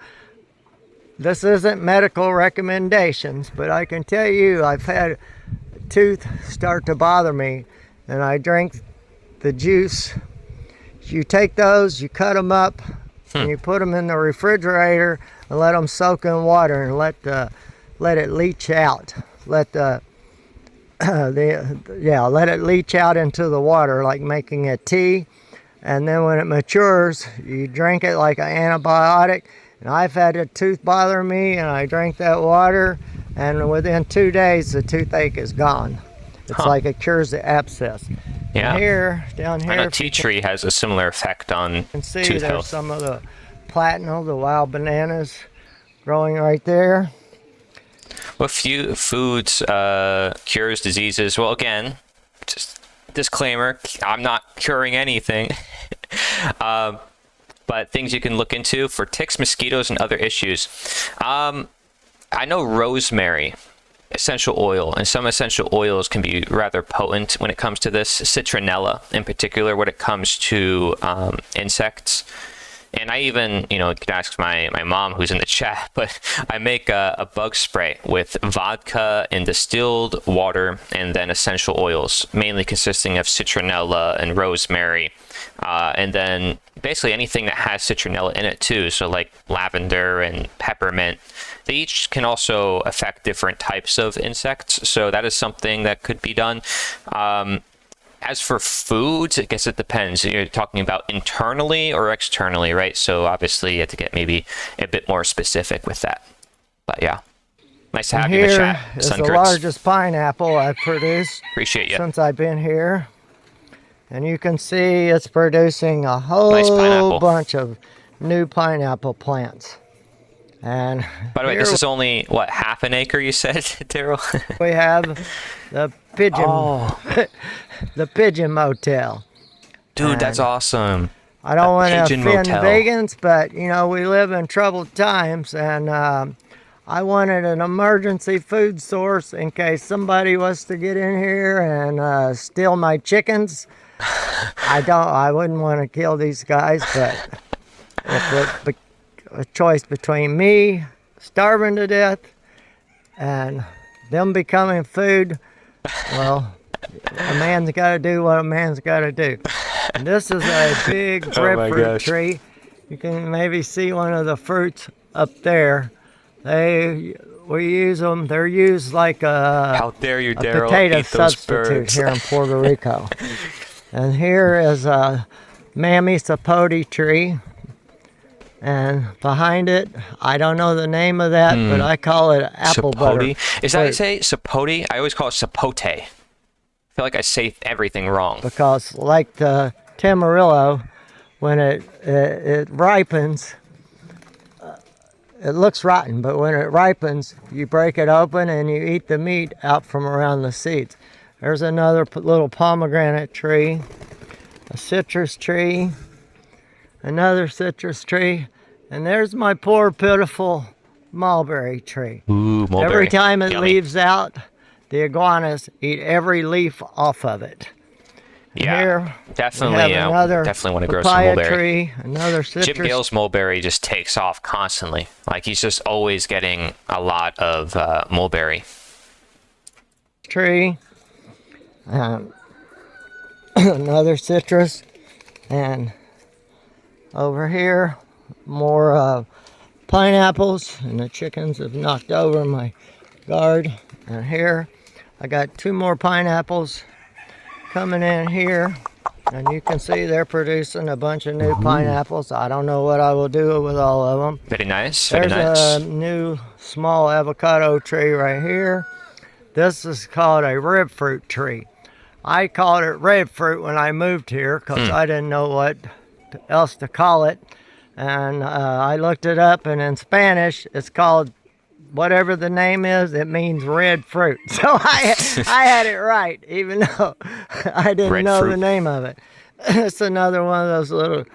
[SPEAKER 2] this isn't medical recommendations, but I can tell you I've had a tooth start to bother me, and I drink the juice. You take those, you cut them up, and you put them in the refrigerator and let them soak in water and let it leach out. Let it leach out into the water like making a tea. And then when it matures, you drink it like an antibiotic. And I've had a tooth bother me, and I drank that water, and within 2 days, the toothache is gone. It's like it cures the abscess.
[SPEAKER 1] Yeah.
[SPEAKER 2] And down here,
[SPEAKER 1] I know tea tree has a similar effect on
[SPEAKER 2] you can see
[SPEAKER 1] tooth
[SPEAKER 2] there's
[SPEAKER 1] health.
[SPEAKER 2] some of the platinum, the wild bananas growing right there.
[SPEAKER 1] What few foods cures diseases? Well, again, just disclaimer, I'm not curing anything. But things you can look into for ticks, mosquitoes, and other issues. I know rosemary, essential oil, and some essential oils can be rather potent when it comes to this. Citronella, in particular, when it comes to insects. And I even, you can ask my mom who's in the chat, but I make a bug spray with vodka and distilled water and then essential oils, mainly consisting of citronella and rosemary. And then basically anything that has citronella in it too. So like lavender and peppermint. They each can also affect different types of insects. So that is something that could be done. As for foods, I guess it depends. You're talking about internally or externally, right? So obviously you have to get maybe a bit more specific with that. But yeah, nice to have you in the chat.
[SPEAKER 2] Here is the
[SPEAKER 1] Suncrits.
[SPEAKER 2] largest pineapple I've produced
[SPEAKER 1] Appreciate you.
[SPEAKER 2] since I've been here. And you can see it's producing a whole
[SPEAKER 1] Nice pineapple.
[SPEAKER 2] bunch of new pineapple plants. And
[SPEAKER 1] By the way,
[SPEAKER 2] here
[SPEAKER 1] this is only, what, half an acre you said, Daryl?
[SPEAKER 2] we have the pigeon, the pigeon motel.
[SPEAKER 1] Dude, that's awesome.
[SPEAKER 2] I don't want to
[SPEAKER 1] pigeon
[SPEAKER 2] offend
[SPEAKER 1] motel.
[SPEAKER 2] vegans, but we live in troubled times, and I wanted an emergency food source in case somebody was to get in here and steal my chickens. I wouldn't want to kill these guys, but if it a choice between me starving to death and them becoming food, well, a man's got to do what a man's got to do. And this is a big breadfruit tree. You can maybe see one of the fruits up there. We use them. They're used like
[SPEAKER 1] How dare you,
[SPEAKER 2] a
[SPEAKER 1] Daryl?
[SPEAKER 2] potato
[SPEAKER 1] Eat those
[SPEAKER 2] substitute
[SPEAKER 1] birds.
[SPEAKER 2] here in Puerto Rico. And here is a mammy sapote tree. And behind it, I don't know the name of that, but I call it apple butter.
[SPEAKER 1] Sapote? Is that how you say it? Sapote? I always call it sapote. I feel like I say everything wrong.
[SPEAKER 2] Because like the Tamarillo, when it ripens, it looks rotten, but when it ripens, you break it open and you eat the meat out from around the seeds. There's another little pomegranate tree, a citrus tree, another citrus tree, and there's my poor pitiful mulberry tree.
[SPEAKER 1] Ooh, mulberry.
[SPEAKER 2] Every time it
[SPEAKER 1] Yummy.
[SPEAKER 2] leaves out, the iguanas eat every leaf off of it.
[SPEAKER 1] Yeah,
[SPEAKER 2] Here,
[SPEAKER 1] definitely.
[SPEAKER 2] we have
[SPEAKER 1] Yeah,
[SPEAKER 2] another
[SPEAKER 1] definitely want to grow some
[SPEAKER 2] papaya
[SPEAKER 1] mulberry.
[SPEAKER 2] tree, another
[SPEAKER 1] Jim
[SPEAKER 2] citrus
[SPEAKER 1] Gale's mulberry just takes off constantly. Like he's just always getting a lot of mulberry.
[SPEAKER 2] tree, another citrus, and Over here, more pineapples, and the chickens have knocked over my guard. And here, I got 2 more pineapples coming in here. And you can see they're producing a bunch of new pineapples. I don't know what I will do with all of them.
[SPEAKER 1] Very nice. Very
[SPEAKER 2] There's
[SPEAKER 1] nice.
[SPEAKER 2] a new small avocado tree right here. This is called a red fruit tree. I called it red fruit when I moved here because I didn't know what else to call it. And I looked it up, and in Spanish, it's called whatever the name is. It means red fruit. So I had it right, even though I didn't
[SPEAKER 1] Red
[SPEAKER 2] know
[SPEAKER 1] fruit.
[SPEAKER 2] the name of it. It's another one of those little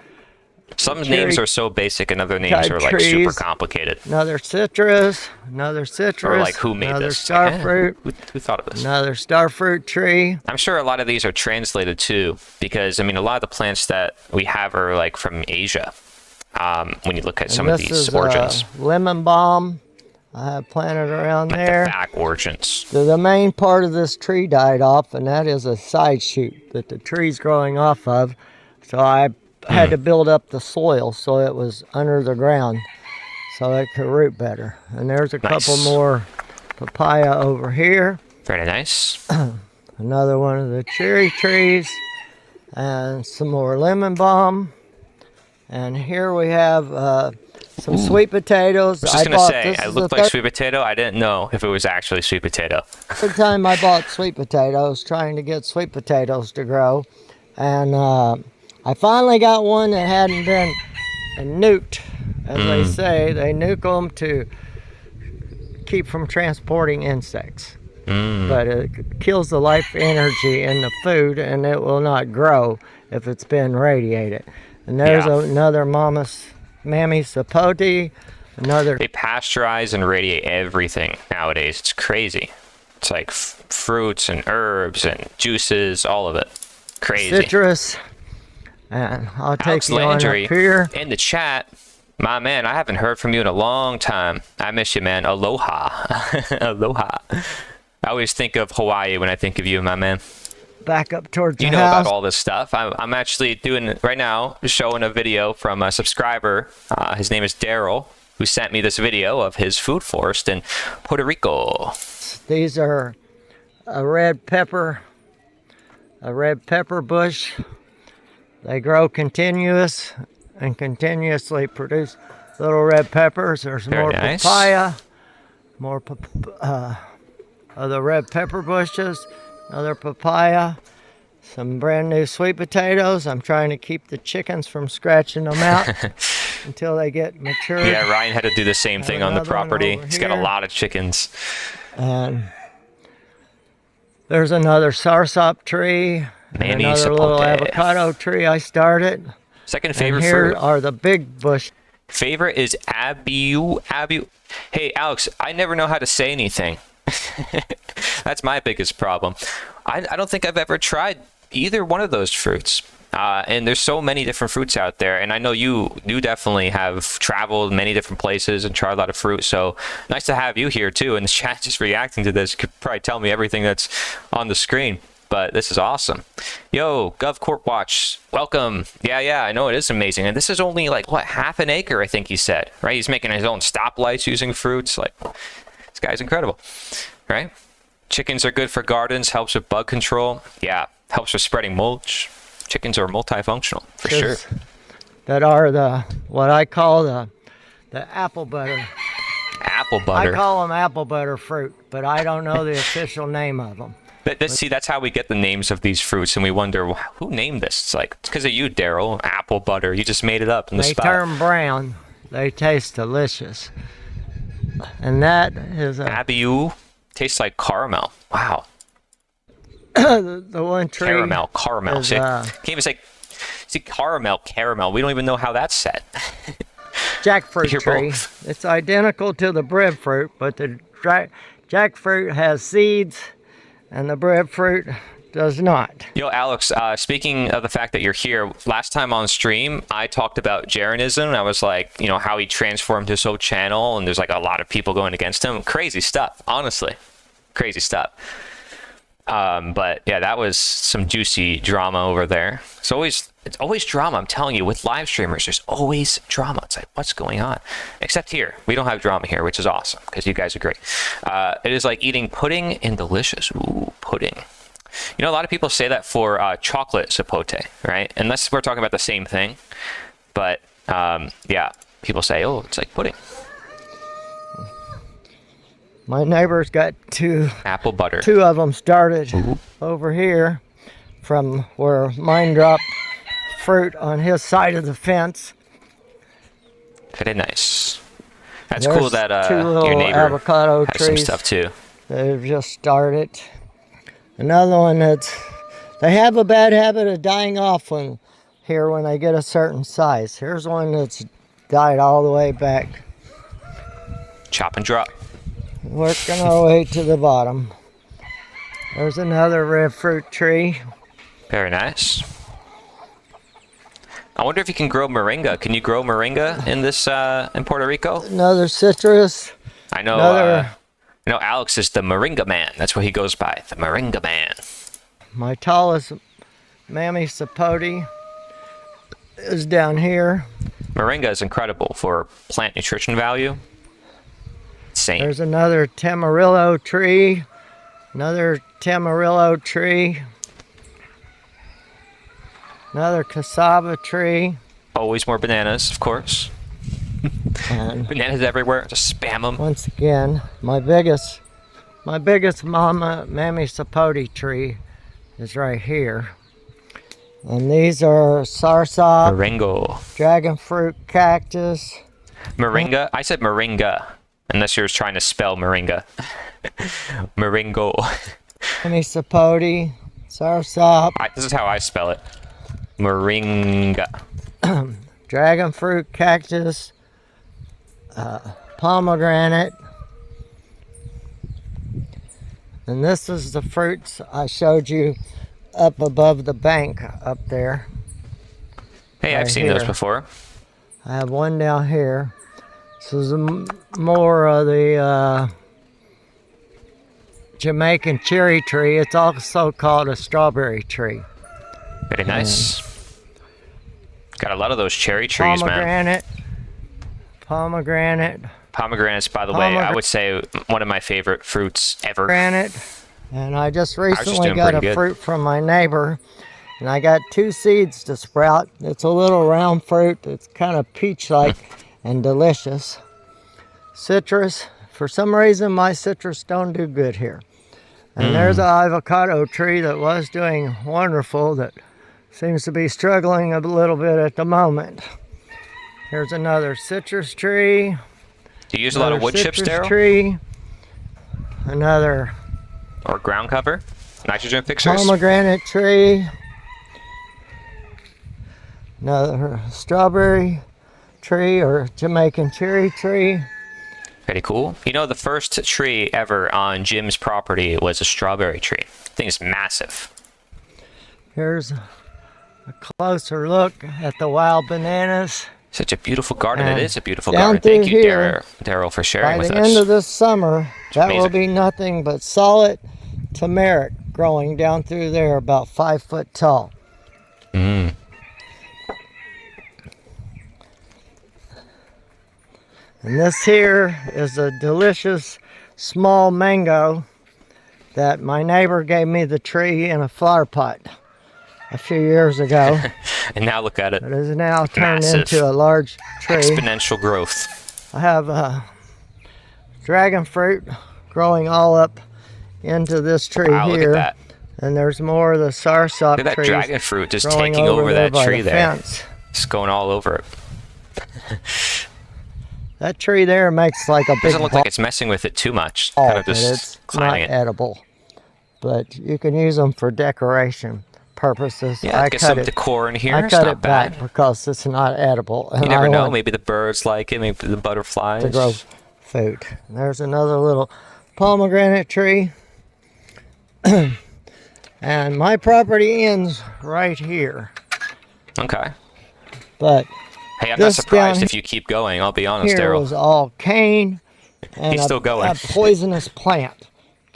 [SPEAKER 1] Some
[SPEAKER 2] cherry
[SPEAKER 1] names are so basic and other names
[SPEAKER 2] type
[SPEAKER 1] are like super
[SPEAKER 2] trees.
[SPEAKER 1] complicated.
[SPEAKER 2] Another citrus, another citrus,
[SPEAKER 1] Or like who made
[SPEAKER 2] another
[SPEAKER 1] this?
[SPEAKER 2] star
[SPEAKER 1] Like,
[SPEAKER 2] fruit,
[SPEAKER 1] who thought of this?
[SPEAKER 2] another star fruit tree.
[SPEAKER 1] I'm sure a lot of these are translated too, because I mean, a lot of the plants that we have are like from Asia. When you look at some
[SPEAKER 2] And
[SPEAKER 1] of
[SPEAKER 2] this
[SPEAKER 1] these
[SPEAKER 2] is
[SPEAKER 1] origins,
[SPEAKER 2] lemon balm. I have planted around
[SPEAKER 1] like
[SPEAKER 2] there.
[SPEAKER 1] the back origins.
[SPEAKER 2] So the main part of this tree died off, and that is a side shoot that the tree's growing off of. So I had to build up the soil so it was under the ground so it could root better. And there's a
[SPEAKER 1] Nice.
[SPEAKER 2] couple more papaya over here.
[SPEAKER 1] Very nice.
[SPEAKER 2] Another one of the cherry trees, and some more lemon balm. And here we have some sweet potatoes.
[SPEAKER 1] I was just gonna
[SPEAKER 2] bought-
[SPEAKER 1] say,
[SPEAKER 2] this
[SPEAKER 1] it
[SPEAKER 2] is
[SPEAKER 1] looked
[SPEAKER 2] the
[SPEAKER 1] like sweet potato. I didn't know if it was actually sweet potato.
[SPEAKER 2] third time I bought sweet potatoes, trying to get sweet potatoes to grow. And I finally got one that hadn't been nuked, as they say. They nuke them to keep from transporting insects. But it kills the life energy in the food, and it will not grow if it's been radiated. And there's
[SPEAKER 1] Yeah.
[SPEAKER 2] another Mammy Sapote, another
[SPEAKER 1] They pasteurize and radiate everything nowadays. It's crazy. It's like fruits and herbs and juices, all of it. Crazy.
[SPEAKER 2] citrus. And I'll take
[SPEAKER 1] Alex
[SPEAKER 2] you on up
[SPEAKER 1] Landry
[SPEAKER 2] here.
[SPEAKER 1] in the chat. My man, I haven't heard from you in a long time. I miss you, man. Aloha. Aloha. I always think of Hawaii when I think of you, my man.
[SPEAKER 2] Back up towards
[SPEAKER 1] You
[SPEAKER 2] the
[SPEAKER 1] know
[SPEAKER 2] house.
[SPEAKER 1] about all this stuff. I'm actually doing right now, showing a video from a subscriber. His name is Daryl, who sent me this video of his food forest in Puerto Rico.
[SPEAKER 2] These are a red pepper bush. They grow continuous and continuously produce little red peppers. There's
[SPEAKER 1] Very
[SPEAKER 2] more
[SPEAKER 1] nice.
[SPEAKER 2] papaya, more of the red pepper bushes, another papaya, some brand new sweet potatoes. I'm trying to keep the chickens from scratching them out until they get mature.
[SPEAKER 1] Yeah, Ryan had to do the same thing on the
[SPEAKER 2] Another one
[SPEAKER 1] property.
[SPEAKER 2] over
[SPEAKER 1] He's got a
[SPEAKER 2] here.
[SPEAKER 1] lot of chickens.
[SPEAKER 2] And there's another sarsop tree, and
[SPEAKER 1] Mammy
[SPEAKER 2] another little
[SPEAKER 1] Sapote.
[SPEAKER 2] avocado tree I started.
[SPEAKER 1] Second
[SPEAKER 2] And
[SPEAKER 1] favorite
[SPEAKER 2] here
[SPEAKER 1] fruit.
[SPEAKER 2] are the big bush.
[SPEAKER 1] Favorite is Abu. Hey, Alex, I never know how to say anything. That's my biggest problem. I don't think I've ever tried either one of those fruits. And there's so many different fruits out there. And I know you definitely have traveled many different places and tried a lot of fruit. So nice to have you here too in the chat just reacting to this. You could probably tell me everything that's on the screen. But this is awesome. Yo, GovCorp Watch, welcome. Yeah, I know it is amazing. And this is only like, what, half an acre, I think he said, right? He's making his own stoplights using fruits. Like, this guy's incredible, right? Chickens are good for gardens, helps with bug control. Yeah, helps with spreading mulch. Chickens are multifunctional, for sure.
[SPEAKER 2] That are what I call the apple butter.
[SPEAKER 1] Apple butter.
[SPEAKER 2] I call them apple butter fruit, but I don't know the official name of them.
[SPEAKER 1] See, that's how we get the names of these fruits, and we wonder, who named this? It's like, it's because of you, Daryl. Apple butter. You just made it up in the
[SPEAKER 2] They
[SPEAKER 1] spot.
[SPEAKER 2] turn brown. They taste delicious. And that is
[SPEAKER 1] Abiu tastes like caramel. Wow.
[SPEAKER 2] the one tree.
[SPEAKER 1] Caramel.
[SPEAKER 2] is,
[SPEAKER 1] See, can't even say caramel. We don't even know how that's said.
[SPEAKER 2] Jackfruit
[SPEAKER 1] You're
[SPEAKER 2] tree.
[SPEAKER 1] both.
[SPEAKER 2] It's identical to the breadfruit, but the jackfruit has seeds, and the breadfruit does not.
[SPEAKER 1] Yo, Alex, speaking of the fact that you're here, last time on stream, I talked about Jeranism, and I was like, how he transformed his whole channel, and there's like a lot of people going against him. Crazy stuff, honestly. Crazy stuff. But yeah, that was some juicy drama over there. It's always drama. I'm telling you, with live streamers, there's always drama. It's like, what's going on? Except here, we don't have drama here, which is awesome because you guys are great. It is like eating pudding and delicious. Ooh, pudding. You know, a lot of people say that for chocolate sapote, right? Unless we're talking about the same thing. But yeah, people say, oh, it's like pudding.
[SPEAKER 2] My neighbor's got
[SPEAKER 1] Apple butter.
[SPEAKER 2] two of them started over here from where mine dropped fruit on his side of the fence.
[SPEAKER 1] Very nice. That's
[SPEAKER 2] There's
[SPEAKER 1] cool that
[SPEAKER 2] two little
[SPEAKER 1] your neighbor
[SPEAKER 2] avocado
[SPEAKER 1] has
[SPEAKER 2] trees
[SPEAKER 1] some stuff too.
[SPEAKER 2] They've just started. Another one they have a bad habit of dying off when they get a certain size. Here's one that's died all the way back.
[SPEAKER 1] Chop and drop.
[SPEAKER 2] Working our way to the bottom. There's another red fruit tree.
[SPEAKER 1] Very nice. I wonder if you can grow moringa. Can you grow moringa in this in Puerto Rico?
[SPEAKER 2] Another citrus.
[SPEAKER 1] I know. Alex is the moringa man. That's what he goes by, the moringa man.
[SPEAKER 2] My tallest mammy sapote is down here.
[SPEAKER 1] Moringa is incredible for plant nutrition value. Insane.
[SPEAKER 2] There's another tamarillo tree. Another tamarillo tree. Another cassava tree.
[SPEAKER 1] Always more bananas, of course.
[SPEAKER 2] And
[SPEAKER 1] Bananas everywhere. Just spam them.
[SPEAKER 2] once again, my biggest mammy sapote tree is right here. And these are sarsop,
[SPEAKER 1] Moringo.
[SPEAKER 2] dragon fruit cactus.
[SPEAKER 1] Moringa? I said moringa. Unless you're trying to spell moringa. Moringo.
[SPEAKER 2] Mammy sapote, sarsop,
[SPEAKER 1] This is how I spell it. Moringa.
[SPEAKER 2] dragon fruit cactus, pomegranate. And this is the fruits I showed you up above the bank up there.
[SPEAKER 1] Hey, I've
[SPEAKER 2] Right
[SPEAKER 1] seen those
[SPEAKER 2] here.
[SPEAKER 1] before.
[SPEAKER 2] I have one down here. This is more of the Jamaican cherry tree. It's also called a strawberry tree.
[SPEAKER 1] Very nice. Got a lot of those cherry trees, man.
[SPEAKER 2] Pomegranate.
[SPEAKER 1] Pomegranates, by the way, I would say one of my favorite fruits ever.
[SPEAKER 2] Granite. And I just recently
[SPEAKER 1] doing
[SPEAKER 2] got
[SPEAKER 1] pretty
[SPEAKER 2] a
[SPEAKER 1] good.
[SPEAKER 2] fruit from my neighbor. And I got 2 seeds to sprout. It's a little round fruit. It's kind of peach-like and delicious. Citrus. For some reason, my citrus don't do good here. And there's an avocado tree that was doing wonderful that seems to be struggling a little bit at the moment. Here's another citrus tree.
[SPEAKER 1] Do you use a lot of wood chips,
[SPEAKER 2] citrus
[SPEAKER 1] Daryl?
[SPEAKER 2] tree. Another
[SPEAKER 1] Or ground cover? Nitrogen fixers?
[SPEAKER 2] pomegranate tree. Another strawberry tree or Jamaican cherry tree.
[SPEAKER 1] Pretty cool. You know, the first tree ever on Jim's property was a strawberry tree. The thing is massive.
[SPEAKER 2] Here's a closer look at the wild bananas.
[SPEAKER 1] Such a beautiful garden.
[SPEAKER 2] And
[SPEAKER 1] It is a beautiful
[SPEAKER 2] down
[SPEAKER 1] garden. Thank
[SPEAKER 2] through
[SPEAKER 1] you,
[SPEAKER 2] here,
[SPEAKER 1] Daryl, for sharing
[SPEAKER 2] By
[SPEAKER 1] with
[SPEAKER 2] the
[SPEAKER 1] us.
[SPEAKER 2] end of this summer, that will
[SPEAKER 1] amazing.
[SPEAKER 2] be nothing but solid turmeric growing down through there about 5 foot tall.
[SPEAKER 1] Mm.
[SPEAKER 2] And this here is a delicious small mango that my neighbor gave me the tree in a flower pot a few years ago.
[SPEAKER 1] And now look at it.
[SPEAKER 2] It is now turned
[SPEAKER 1] Massive.
[SPEAKER 2] into a large tree.
[SPEAKER 1] Exponential growth.
[SPEAKER 2] I have dragon fruit growing all up into this tree
[SPEAKER 1] Wow, look
[SPEAKER 2] here.
[SPEAKER 1] at that.
[SPEAKER 2] And there's more of the sarsop
[SPEAKER 1] Look at that
[SPEAKER 2] trees
[SPEAKER 1] dragon fruit just
[SPEAKER 2] growing
[SPEAKER 1] taking over
[SPEAKER 2] there
[SPEAKER 1] that
[SPEAKER 2] by
[SPEAKER 1] tree
[SPEAKER 2] the
[SPEAKER 1] there.
[SPEAKER 2] fence.
[SPEAKER 1] It's going all over it.
[SPEAKER 2] That tree there makes like a big
[SPEAKER 1] Doesn't look like it's messing with it too much.
[SPEAKER 2] ball,
[SPEAKER 1] Kind of
[SPEAKER 2] but
[SPEAKER 1] just
[SPEAKER 2] it's not
[SPEAKER 1] climbing it.
[SPEAKER 2] edible. But you can use them for decoration purposes.
[SPEAKER 1] Yeah,
[SPEAKER 2] I
[SPEAKER 1] get
[SPEAKER 2] cut
[SPEAKER 1] some
[SPEAKER 2] it.
[SPEAKER 1] decor in here.
[SPEAKER 2] I
[SPEAKER 1] It's
[SPEAKER 2] cut
[SPEAKER 1] not
[SPEAKER 2] it back
[SPEAKER 1] bad.
[SPEAKER 2] because it's not edible. And
[SPEAKER 1] You never
[SPEAKER 2] I
[SPEAKER 1] know.
[SPEAKER 2] want
[SPEAKER 1] Maybe the birds like it. Maybe the butterflies.
[SPEAKER 2] to grow food. There's another little pomegranate tree. And my property ends right here.
[SPEAKER 1] Okay.
[SPEAKER 2] But
[SPEAKER 1] Hey, I'm not
[SPEAKER 2] This
[SPEAKER 1] surprised
[SPEAKER 2] down
[SPEAKER 1] if you keep going. I'll be honest,
[SPEAKER 2] here
[SPEAKER 1] Daryl.
[SPEAKER 2] was all cane and
[SPEAKER 1] He's still going.
[SPEAKER 2] a poisonous plant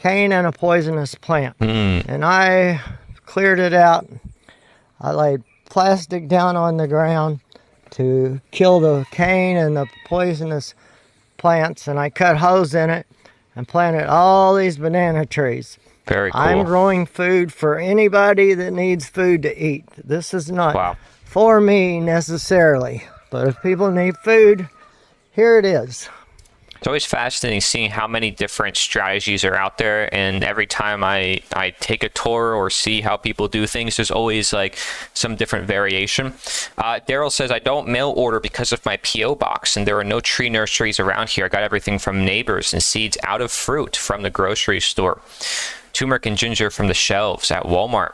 [SPEAKER 2] cane and a poisonous plant. And I cleared it out. I laid plastic down on the ground to kill the cane and the poisonous plants, and I cut holes in it and planted all these banana trees.
[SPEAKER 1] Very cool.
[SPEAKER 2] I'm growing food for anybody that needs food to eat. This is not
[SPEAKER 1] Wow.
[SPEAKER 2] for me necessarily, but if people need food, here it is.
[SPEAKER 1] It's always fascinating seeing how many different strategies are out there, and every time I take a tour or see how people do things, there's always like some different variation. Daryl says, I don't mail order because of my P.O. box, and there are no tree nurseries around here. I got everything from neighbors and seeds out of fruit from the grocery store. Turmeric and ginger from the shelves at Walmart.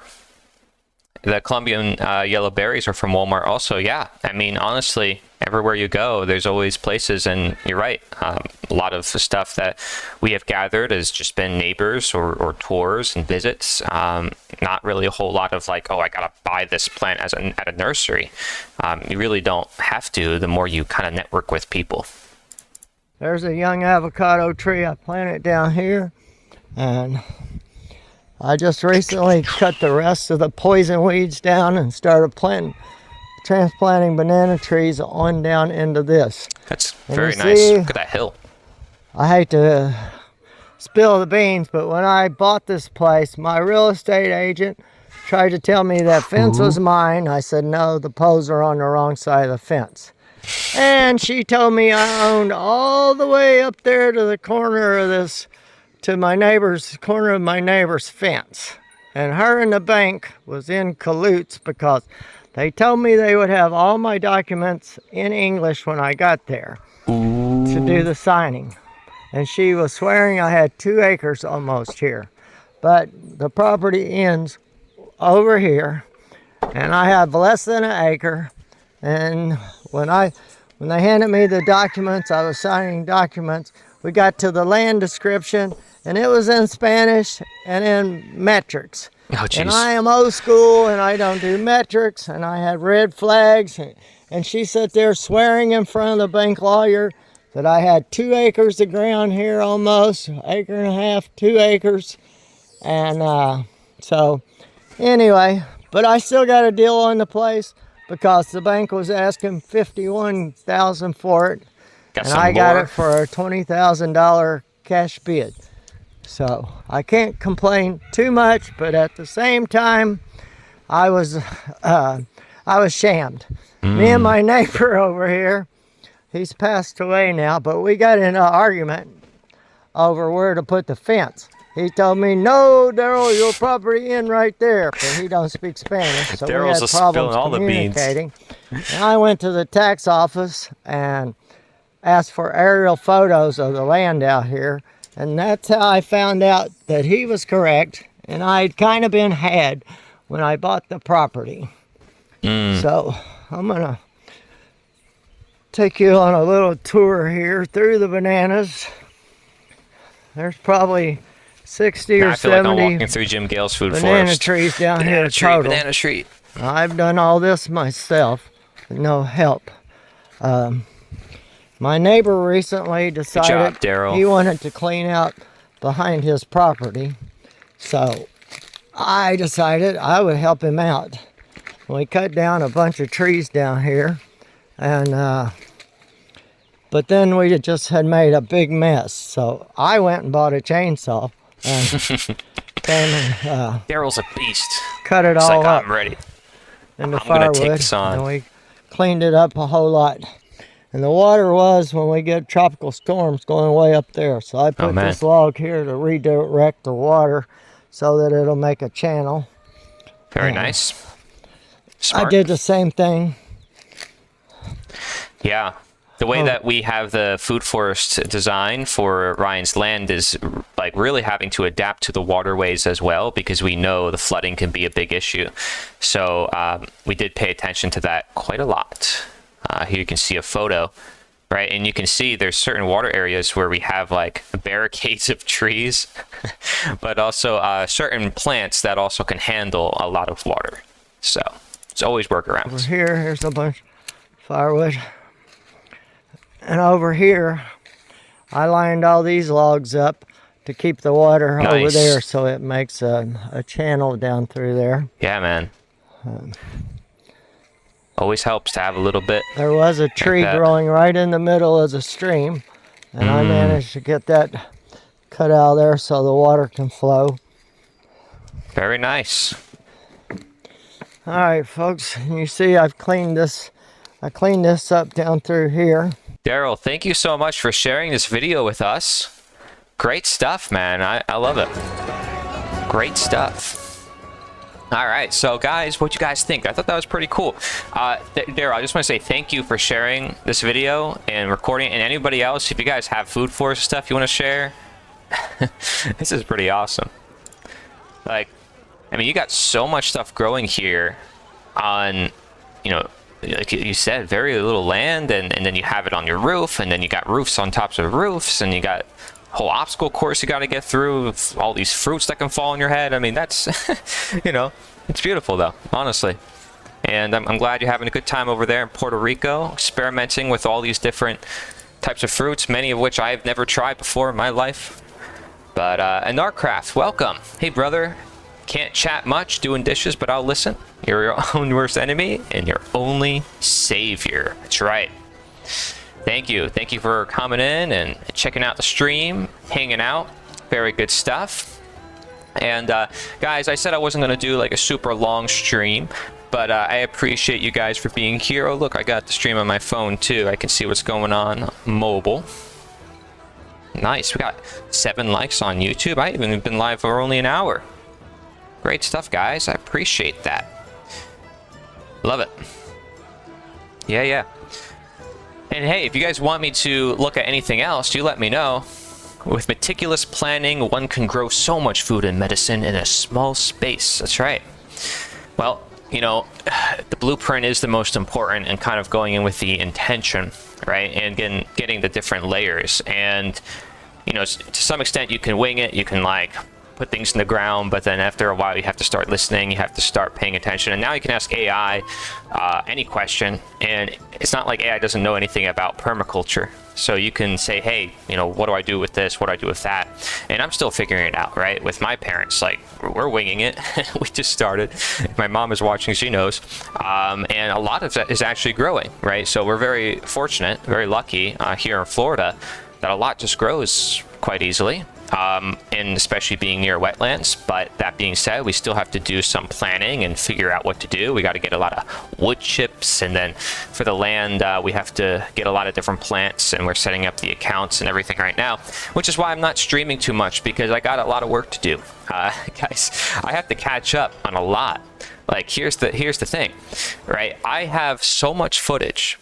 [SPEAKER 1] The Colombian yellow berries are from Walmart also. Yeah, I mean, honestly, everywhere you go, there's always places, and you're right. A lot of the stuff that we have gathered has just been neighbors or tours and visits. Not really a whole lot of like, oh, I gotta buy this plant at a nursery. You really don't have to, the more you kind of network with people.
[SPEAKER 2] There's a young avocado tree I planted down here, and I just recently cut the rest of the poison weeds down and started transplanting banana trees on down into this.
[SPEAKER 1] That's
[SPEAKER 2] And
[SPEAKER 1] very
[SPEAKER 2] you
[SPEAKER 1] nice.
[SPEAKER 2] see,
[SPEAKER 1] Look at that hill.
[SPEAKER 2] I hate to spill the beans, but when I bought this place, my real estate agent tried to tell me that fence was mine. I said, no, the poles are on the wrong side of the fence. And she told me I owned all the way up there to the corner of this, to my neighbor's corner of my neighbor's fence. And her and the bank was in cahoots because they told me they would have all my documents in English when I got there to do the signing. And she was swearing I had 2 acres almost here. But the property ends over here, and I have less than an acre. And when they handed me the documents, I was signing documents, we got to the land description, and it was in Spanish and in metrics.
[SPEAKER 1] Oh,
[SPEAKER 2] And
[SPEAKER 1] jeez.
[SPEAKER 2] I am old school, and I don't do metrics, and I had red flags. And she sat there swearing in front of the bank lawyer that I had 2 acres of ground here almost, acre and a half, 2 acres. And so anyway, but I still got a deal on the place because the bank was asking $51,000 for it.
[SPEAKER 1] Got
[SPEAKER 2] And
[SPEAKER 1] some
[SPEAKER 2] I got
[SPEAKER 1] more?
[SPEAKER 2] it for a $20,000 cash bid. So I can't complain too much, but at the same time, I was shamed. Me and my neighbor over here, he's passed away now, but we got in an argument over where to put the fence. He told me, no, Daryl, your property in right there, but he don't speak Spanish, so
[SPEAKER 1] Daryl's
[SPEAKER 2] we had
[SPEAKER 1] just
[SPEAKER 2] problems
[SPEAKER 1] spilling all the beans.
[SPEAKER 2] communicating. And I went to the tax office and asked for aerial photos of the land out here, and that's how I found out that he was correct, and I'd kind of been had when I bought the property. So I'm gonna take you on a little tour here through the bananas. There's probably 60
[SPEAKER 1] Now
[SPEAKER 2] or
[SPEAKER 1] I feel like I'm
[SPEAKER 2] 70
[SPEAKER 1] walking through Jim Gale's food
[SPEAKER 2] banana
[SPEAKER 1] forest.
[SPEAKER 2] trees down here
[SPEAKER 1] Banana tree,
[SPEAKER 2] total.
[SPEAKER 1] banana tree.
[SPEAKER 2] I've done all this myself with no help. My neighbor recently decided
[SPEAKER 1] Daryl.
[SPEAKER 2] he wanted to clean out behind his property, so I decided I would help him out. We cut down a bunch of trees down here, and but then we just had made a big mess, so I went and bought a chainsaw and came and
[SPEAKER 1] Daryl's a beast.
[SPEAKER 2] cut it
[SPEAKER 1] It's
[SPEAKER 2] all
[SPEAKER 1] like,
[SPEAKER 2] up
[SPEAKER 1] I'm ready.
[SPEAKER 2] into
[SPEAKER 1] I'm gonna take
[SPEAKER 2] firewood,
[SPEAKER 1] this on.
[SPEAKER 2] and we cleaned it up a whole lot. And the water was, when we get tropical storms, going way up there. So I put
[SPEAKER 1] man.
[SPEAKER 2] this log here to redirect the water so that it'll make a channel.
[SPEAKER 1] Very
[SPEAKER 2] Yeah.
[SPEAKER 1] nice.
[SPEAKER 2] I
[SPEAKER 1] Smart.
[SPEAKER 2] did the same thing.
[SPEAKER 1] Yeah. The way
[SPEAKER 2] Oh.
[SPEAKER 1] that we have the food forest design for Ryan's land is like really having to adapt to the waterways as well, because we know the flooding can be a big issue. So we did pay attention to that quite a lot. Here you can see a photo, right? And you can see there's certain water areas where we have like barricades of trees, but also certain plants that also can handle a lot of water. So it's always
[SPEAKER 2] Over
[SPEAKER 1] workarounds.
[SPEAKER 2] here, here's a bunch of firewood. And over here, I lined all these logs up to keep the water over
[SPEAKER 1] Nice.
[SPEAKER 2] there, so it makes a channel down through there.
[SPEAKER 1] Yeah, man. Always helps to have a little bit.
[SPEAKER 2] There was a tree
[SPEAKER 1] that.
[SPEAKER 2] growing right in the middle of the stream, and I managed to get that cut out of there so the water can flow.
[SPEAKER 1] Very nice.
[SPEAKER 2] All right, folks, you see I've cleaned this. I cleaned this up down through here.
[SPEAKER 1] Daryl, thank you so much for sharing this video with us. Great stuff, man. I love it. Great stuff. All right, so guys, what you guys think? I thought that was pretty cool. Daryl, I just want to say thank you for sharing this video and recording. And anybody else, if you guys have food forest stuff you want to share, this is pretty awesome. Like, I mean, you got so much stuff growing here on, you know, like you said, very little land, and then you have it on your roof, and then you got roofs on tops of roofs, and you got a whole obstacle course you got to get through with all these fruits that can fall on your head. I mean, that's, you know, it's beautiful though, honestly. And I'm glad you're having a good time over there in Puerto Rico, experimenting with all these different types of fruits, many of which I've never tried before in my life. But, Anarcraft, welcome. Hey, brother. Can't chat much, doing dishes, but I'll listen. You're your own worst enemy and your only savior. That's right. Thank you. Thank you for coming in and checking out the stream, hanging out. Very good stuff. And guys, I said I wasn't going to do like a super long stream, but I appreciate you guys for being here. Oh, look, I got the stream on my phone too. I can see what's going on mobile. Nice. We got 7 likes on YouTube. I haven't been live for only an hour. Great stuff, guys. I appreciate that. Love it. Yeah. And hey, if you guys want me to look at anything else, you let me know. With meticulous planning, one can grow so much food and medicine in a small space. That's right. Well, you know, the blueprint is the most important, and kind of going in with the intention, right? And getting the different layers. And, you know, to some extent, you can wing it. You can, like, put things in the ground, but then after a while you have to start listening, you have to start paying attention. And now you can ask AI any question, and it's not like AI doesn't know anything about permaculture. So you can say, hey, you know, what do I do with this? What do I do with that? And I'm still figuring it out, right? With my parents, like, we're winging it. We just started. If my mom is watching, she knows. And a lot of that is actually growing, right? So we're very fortunate, very lucky here in Florida that a lot just grows quite easily. And especially being near wetlands. But that being said, we still have to do some planning and figure out what to do. We got to get a lot of wood chips, and then for the land, we have to get a lot of different plants, and we're setting up the accounts and everything right now, which is why I'm not streaming too much, because I got a lot of work to do. Guys, I have to catch up on a lot. Like, here's the thing, right? I have so much footage,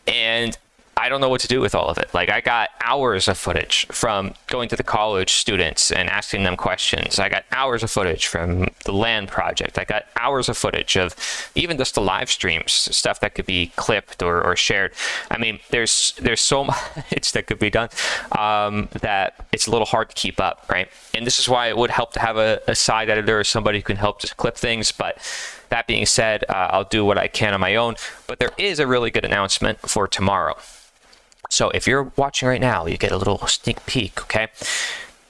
[SPEAKER 1] and I don't know what to do with all of it. Like, I got hours of footage from going to the college students and asking them questions. I got hours of footage from the land project. I got hours of footage of even just the live streams, stuff that could be clipped or shared. I mean, there's so much that could be done that it's a little hard to keep up, right? And this is why it would help to have a side editor or somebody who can help just clip things. But that being said, I'll do what I can on my own. But there is a really good announcement for tomorrow. So if you're watching right now, you get a little sneak peek, okay?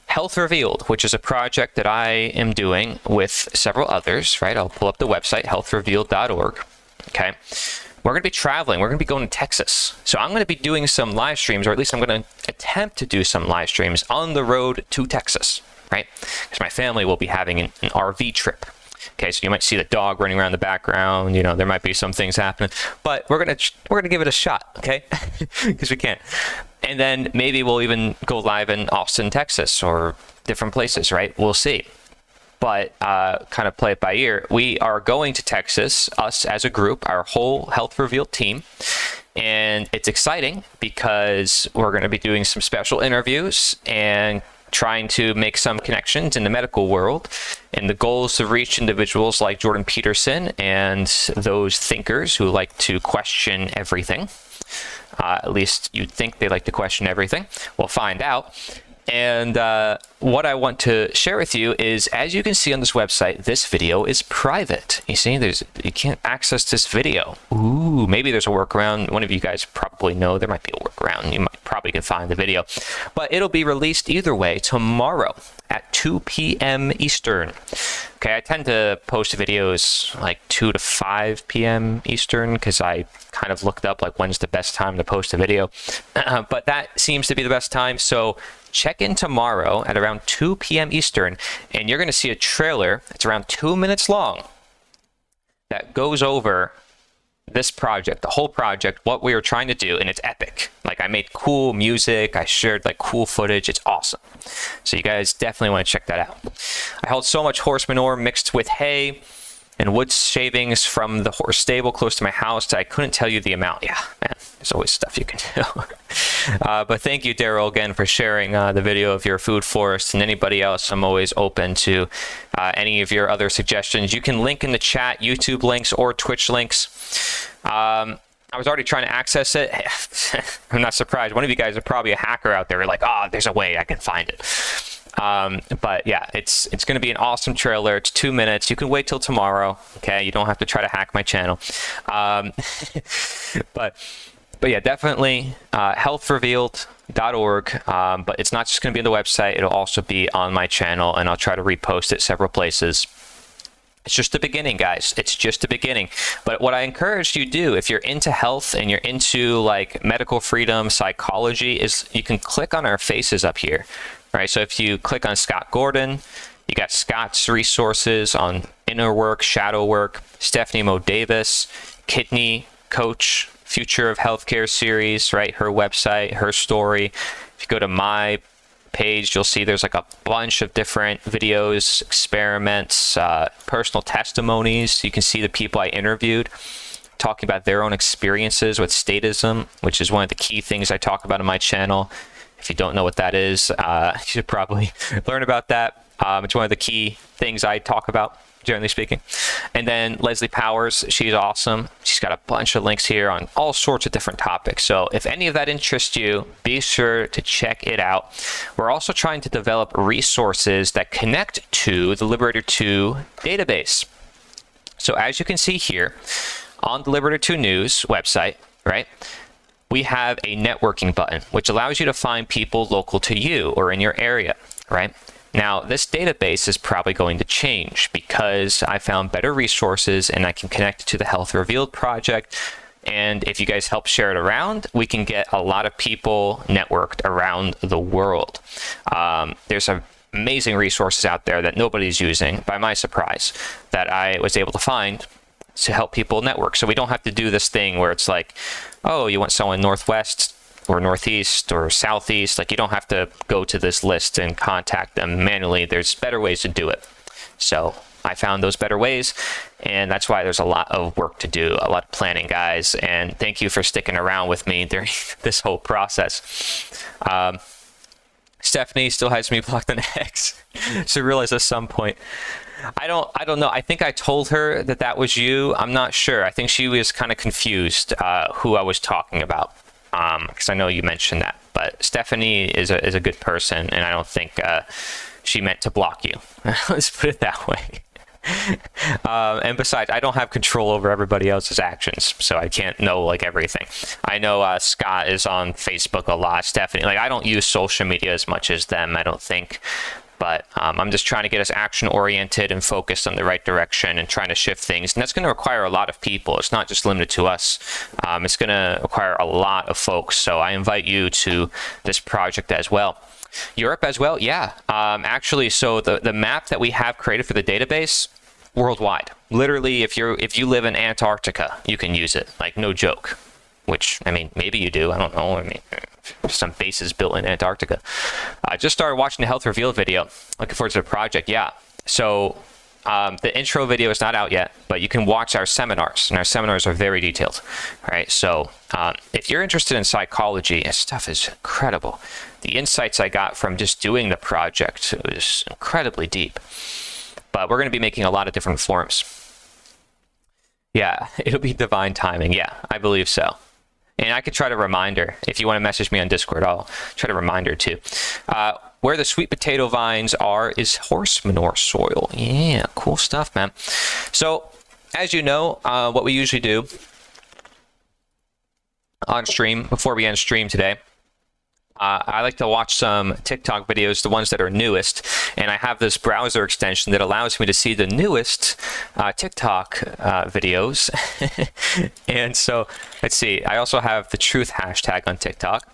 [SPEAKER 1] Health Revealed, which is a project that I am doing with several others, right? I'll pull up the website, healthrevealed.org, okay? We're going to be traveling. We're going to be going to Texas. So I'm going to be doing some live streams, or at least I'm going to attempt to do some live streams on the road to Texas, right? Because my family will be having an RV trip. Okay, so you might see the dog running around the background. You know, there might be some things happening, but we're gonna give it a shot, okay? Because we can. And then maybe we'll even go live in Austin, Texas, or different places, right? We'll see. But kind of play it by ear. We are going to Texas, us as a group, our whole Health Revealed team. And it's exciting because we're going to be doing some special interviews and trying to make some connections in the medical world. And the goal is to reach individuals like Jordan Peterson and those thinkers who like to question everything. At least you'd think they like to question everything. We'll find out. And what I want to share with you is, as you can see on this website, this video is private. You see, you can't access this video. Ooh, maybe there's a workaround. One of you guys probably know there might be a workaround. You probably can find the video, but it'll be released either way tomorrow at 2 p.m. Eastern. Okay, I tend to post videos like 2 to 5 p.m. Eastern because I kind of looked up like when's the best time to post a video, but that seems to be the best time. So check in tomorrow at around 2 p.m. Eastern, and you're going to see a trailer. It's around 2 minutes long that goes over this project, the whole project, what we were trying to do, and it's epic. Like, I made cool music, I shared like cool footage. It's awesome. So you guys definitely want to check that out. I held so much horse manure mixed with hay and wood shavings from the horse stable close to my house that I couldn't tell you the amount. Yeah, man, there's always stuff you can do. But thank you, Daryl, again, for sharing the video of your food forest, and anybody else, I'm always open to any of your other suggestions. You can link in the chat YouTube links or Twitch links. I was already trying to access it. I'm not surprised. One of you guys are probably a hacker out there. Like, oh, there's a way I can find it. But yeah, it's going to be an awesome trailer. It's 2 minutes. You can wait till tomorrow. Okay, you don't have to try to hack my channel. But yeah, definitely healthrevealed.org. But it's not just going to be on the website. It'll also be on my channel, and I'll try to repost it several places. It's just the beginning, guys. It's just the beginning. But what I encourage you to do, if you're into health and you're into like medical freedom, psychology, is you can click on our faces up here. Right, so if you click on Scott Gordon, you got Scott's resources on inner work, shadow work, Stephanie Mo Davis, kidney coach, future of healthcare series, right? Her website, her story. If you go to my page, you'll see there's like a bunch of different videos, experiments, personal testimonies. You can see the people I interviewed talking about their own experiences with statism, which is one of the key things I talk about on my channel. If you don't know what that is, you should probably learn about that. It's one of the key things I talk about, generally speaking. And then Leslie Powers, she's awesome. She's got a bunch of links here on all sorts of different topics. So if any of that interests you, be sure to check it out. We're also trying to develop resources that connect to the Liberator 2 database. So as you can see here on the Liberator 2 News website, right? We have a networking button, which allows you to find people local to you or in your area, right? Now, this database is probably going to change because I found better resources and I can connect to the Health Revealed project. And if you guys help share it around, we can get a lot of people networked around the world. There's some amazing resources out there that nobody's using, by my surprise, that I was able to find to help people network. So we don't have to do this thing where it's like, oh, you want someone northwest or northeast or southeast. Like, you don't have to go to this list and contact them manually. There's better ways to do it. So I found those better ways, and that's why there's a lot of work to do, a lot of planning, guys. And thank you for sticking around with me during this whole process. Stephanie still has me blocked on X. She realized at some point. I don't know. I think I told her that was you. I'm not sure. I think she was kind of confused who I was talking about, because I know you mentioned that. But Stephanie is a good person, and I don't think she meant to block you. Let's put it that way. And besides, I don't have control over everybody else's actions, so I can't know like everything. I know Scott is on Facebook a lot. Stephanie, like, I don't use social media as much as them, I don't think. But I'm just trying to get us action-oriented and focused on the right direction and trying to shift things. And that's going to require a lot of people. It's not just limited to us. It's going to require a lot of folks. So I invite you to this project as well. Europe as well? Yeah. Actually, so the map that we have created for the database, worldwide. Literally, if you live in Antarctica, you can use it. Like, no joke. Which, I mean, maybe you do. I don't know. I mean, some bases built in Antarctica. I just started watching the Health Revealed video. Looking forward to the project. Yeah. So the intro video is not out yet, but you can watch our seminars, and our seminars are very detailed. All right. So if you're interested in psychology, this stuff is incredible. The insights I got from just doing the project was incredibly deep. But we're going to be making a lot of different forms. Yeah, it'll be divine timing. Yeah, I believe so. And I could try to remind her. If you want to message me on Discord, I'll try to remind her too. where the sweet potato vines are is horse manure soil. Yeah, cool stuff, man. So, as you know, what we usually do on stream, before we end stream today, I like to watch some TikTok videos, the ones that are newest, and I have this browser extension that allows me to see the newest TikTok videos. And so, let's see, I also have the truth hashtag on TikTok,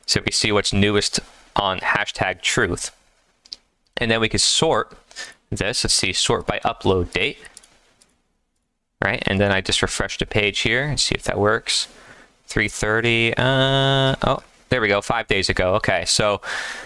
[SPEAKER 1] so we see what's newest on hashtag truth. And then we can sort this, let's see, sort by upload date, right? And then I just refresh the page here and see if that works. 3:30, oh, there we go, 5 days ago. Okay, so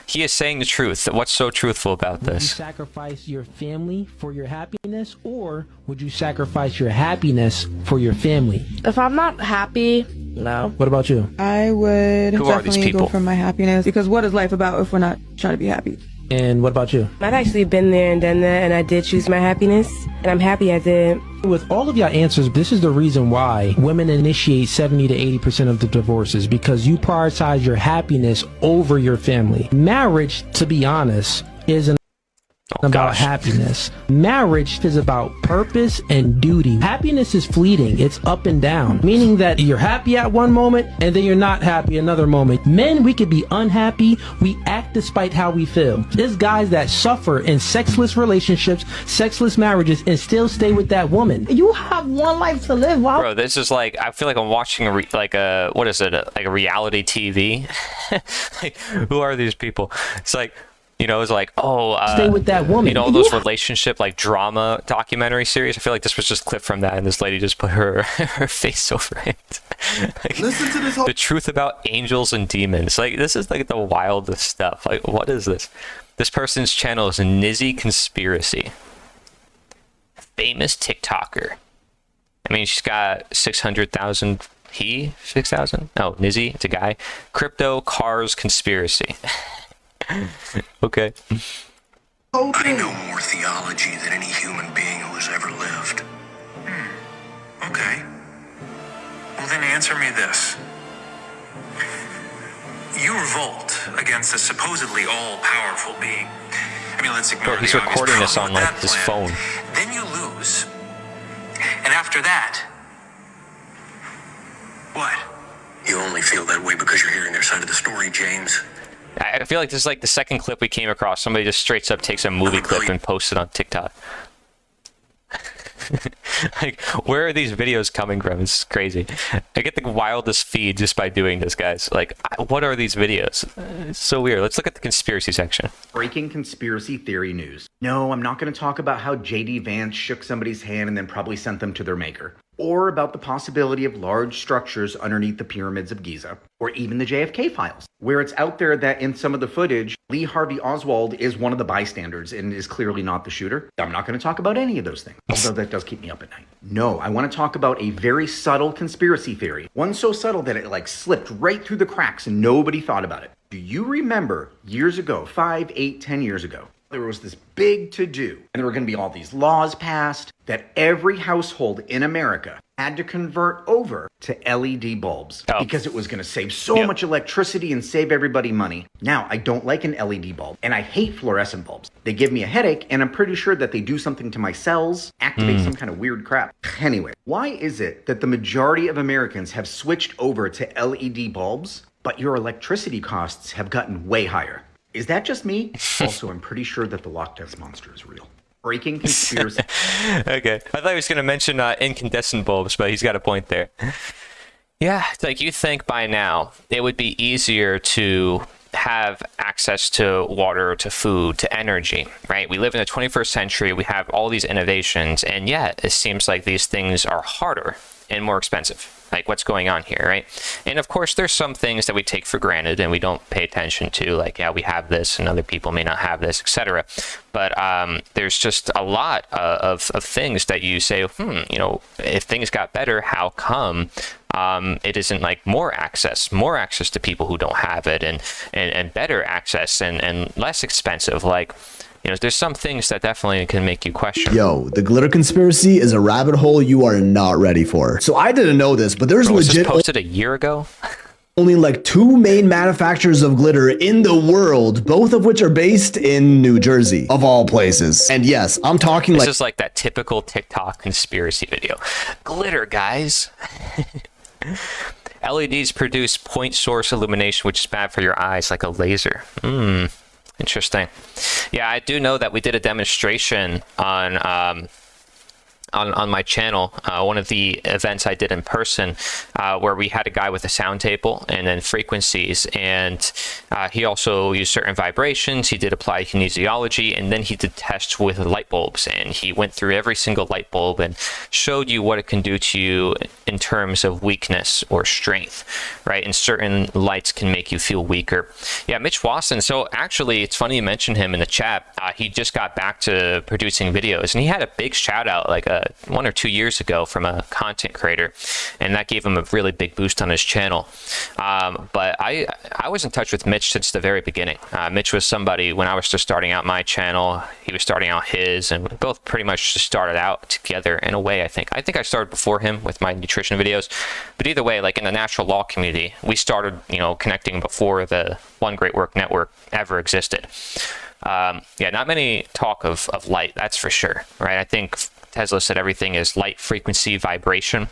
[SPEAKER 1] he is saying the truth. What's so truthful about this?
[SPEAKER 3] Would you sacrifice your family for your happiness, or would you sacrifice your happiness for your family?
[SPEAKER 4] If I'm not happy, no.
[SPEAKER 3] What about you?
[SPEAKER 5] I would
[SPEAKER 1] Who are these
[SPEAKER 5] definitely
[SPEAKER 1] people?
[SPEAKER 5] go for my happiness, because what is life about if we're not trying to be happy?
[SPEAKER 3] And what about you?
[SPEAKER 4] I've actually been there and done that, and I did choose my happiness, and I'm happy I did.
[SPEAKER 3] With all of your answers, this is the reason why women initiate 70 to 80% of the divorces, because you prioritize your happiness over your family. Marriage, to be honest, isn't about happiness. Marriage is about purpose and duty. Happiness is fleeting. It's up and down, meaning that you're happy at one moment and then you're not happy another moment. Men, we could be unhappy. We act despite how we feel. There's guys that suffer in sexless relationships, sexless marriages, and still stay with that woman.
[SPEAKER 5] You have one life to live. Why?
[SPEAKER 1] Bro, this is like, I feel like I'm watching like a what is it, like a reality TV. Like, who are these people? It's like, you know, it's like, oh,
[SPEAKER 3] Stay with that woman.
[SPEAKER 1] you know, all those relationship like drama documentary series. I feel like this was just clipped from that, and this lady just put her her face over it. Like,
[SPEAKER 6] Listen to this whole.
[SPEAKER 1] the truth about angels and demons. Like, this is like the wildest stuff. Like, what is this? This person's channel is Nizzy Conspiracy. Famous TikToker. I mean, she's got 600,000. 6,000? No, Nizzy, it's a guy. Crypto Cars Conspiracy. Okay.
[SPEAKER 6] I know more theology than any human being who has ever lived. Okay. Well, then answer me this. You revolt against a supposedly all-powerful being. I mean, let's ignore
[SPEAKER 1] Bro, he's
[SPEAKER 6] the obvious
[SPEAKER 1] recording this
[SPEAKER 6] problem
[SPEAKER 1] on
[SPEAKER 6] with
[SPEAKER 1] like
[SPEAKER 6] that
[SPEAKER 1] his
[SPEAKER 6] plan.
[SPEAKER 1] phone.
[SPEAKER 6] Then you lose. And after that, what? You only feel that way because you're hearing their side of the story, James.
[SPEAKER 1] I feel like this is like the second clip we came across. Somebody just straight up takes a movie clip and posts it on TikTok. Like, where are these videos coming from? It's crazy. I get the wildest feed just by doing this, guys. Like, what are these videos? It's so weird. Let's look at the conspiracy section.
[SPEAKER 7] Breaking conspiracy theory news. No, I'm not going to talk about how JD Vance shook somebody's hand and then probably sent them to their maker. Or about the possibility of large structures underneath the pyramids of Giza. Or even the JFK files, where it's out there that in some of the footage, Lee Harvey Oswald is one of the bystanders and is clearly not the shooter. I'm not going to talk about any of those things, although that does keep me up at night. No, I want to talk about a very subtle conspiracy theory. One so subtle that it like slipped right through the cracks and nobody thought about it. Do you remember years ago, 5, 8, 10 years ago, there was this big to-do, and there were going to be all these laws passed that every household in America had to convert over to LED bulbs because it was going to save so much electricity and save everybody money. Now, I don't like an LED bulb, and I hate fluorescent bulbs. They give me a headache, and I'm pretty sure that they do something to my cells, activate some kind of weird crap. Anyway, why is it that the majority of Americans have switched over to LED bulbs, but your electricity costs have gotten way higher? Is that just me? Also, I'm pretty sure that the Loch Ness Monster is real. Breaking conspiracy.
[SPEAKER 1] Okay. I thought he was going to mention incandescent bulbs, but he's got a point there. Yeah, it's like you think by now it would be easier to have access to water, to food, to energy, right? We live in the 21st century. We have all these innovations, and yet it seems like these things are harder and more expensive. Like, what's going on here, right? And of course, there's some things that we take for granted and we don't pay attention to, like, yeah, we have this and other people may not have this, etc. But there's just a lot of things that you say, you know, if things got better, how come it isn't like more access to people who don't have it, and better access and less expensive? Like, you know, there's some things that definitely can make you question.
[SPEAKER 8] Yo, the glitter conspiracy is a rabbit hole you are not ready for. So I didn't know this, but there's
[SPEAKER 1] Bro, was this
[SPEAKER 8] legit.
[SPEAKER 1] posted a year ago?
[SPEAKER 8] only like 2 main manufacturers of glitter in the world, both of which are based in New Jersey, of all places. And yes, I'm talking
[SPEAKER 1] This
[SPEAKER 8] like
[SPEAKER 1] is like that typical TikTok conspiracy video. Glitter, guys. LEDs produce point source illumination, which is bad for your eyes, like a laser. Interesting. Yeah, I do know that we did a demonstration on my channel, one of the events I did in person, where we had a guy with a sound table and then frequencies, and he also used certain vibrations. He did apply kinesiology, and then he did tests with light bulbs, and he went through every single light bulb and showed you what it can do to you in terms of weakness or strength, right? And certain lights can make you feel weaker. Yeah, Mitch Wasson. So actually, it's funny you mentioned him in the chat. He just got back to producing videos, and he had a big shout out like 1 or 2 years ago from a content creator, and that gave him a really big boost on his channel. But I was in touch with Mitch since the very beginning. Mitch was somebody when I was just starting out my channel, he was starting out his, and we both pretty much just started out together in a way. I think I started before him with my nutrition videos, but either way, like in the natural law community, we started, you know, connecting before the One Great Work Network ever existed. Yeah, not many talk of light, that's for sure, right? I think Tesla said everything is light, frequency, vibration.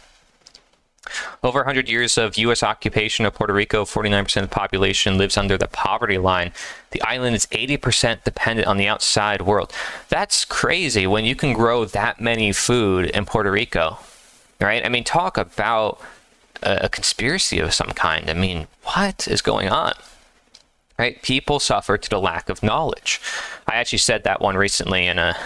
[SPEAKER 1] Over 100 years of U.S. occupation of Puerto Rico, 49% of the population lives under the poverty line. The island is 80% dependent on the outside world. That's crazy when you can grow that many food in Puerto Rico, right? I mean, talk about a conspiracy of some kind. I mean, what is going on? Right? People suffer to the lack of knowledge. I actually said that one recently in a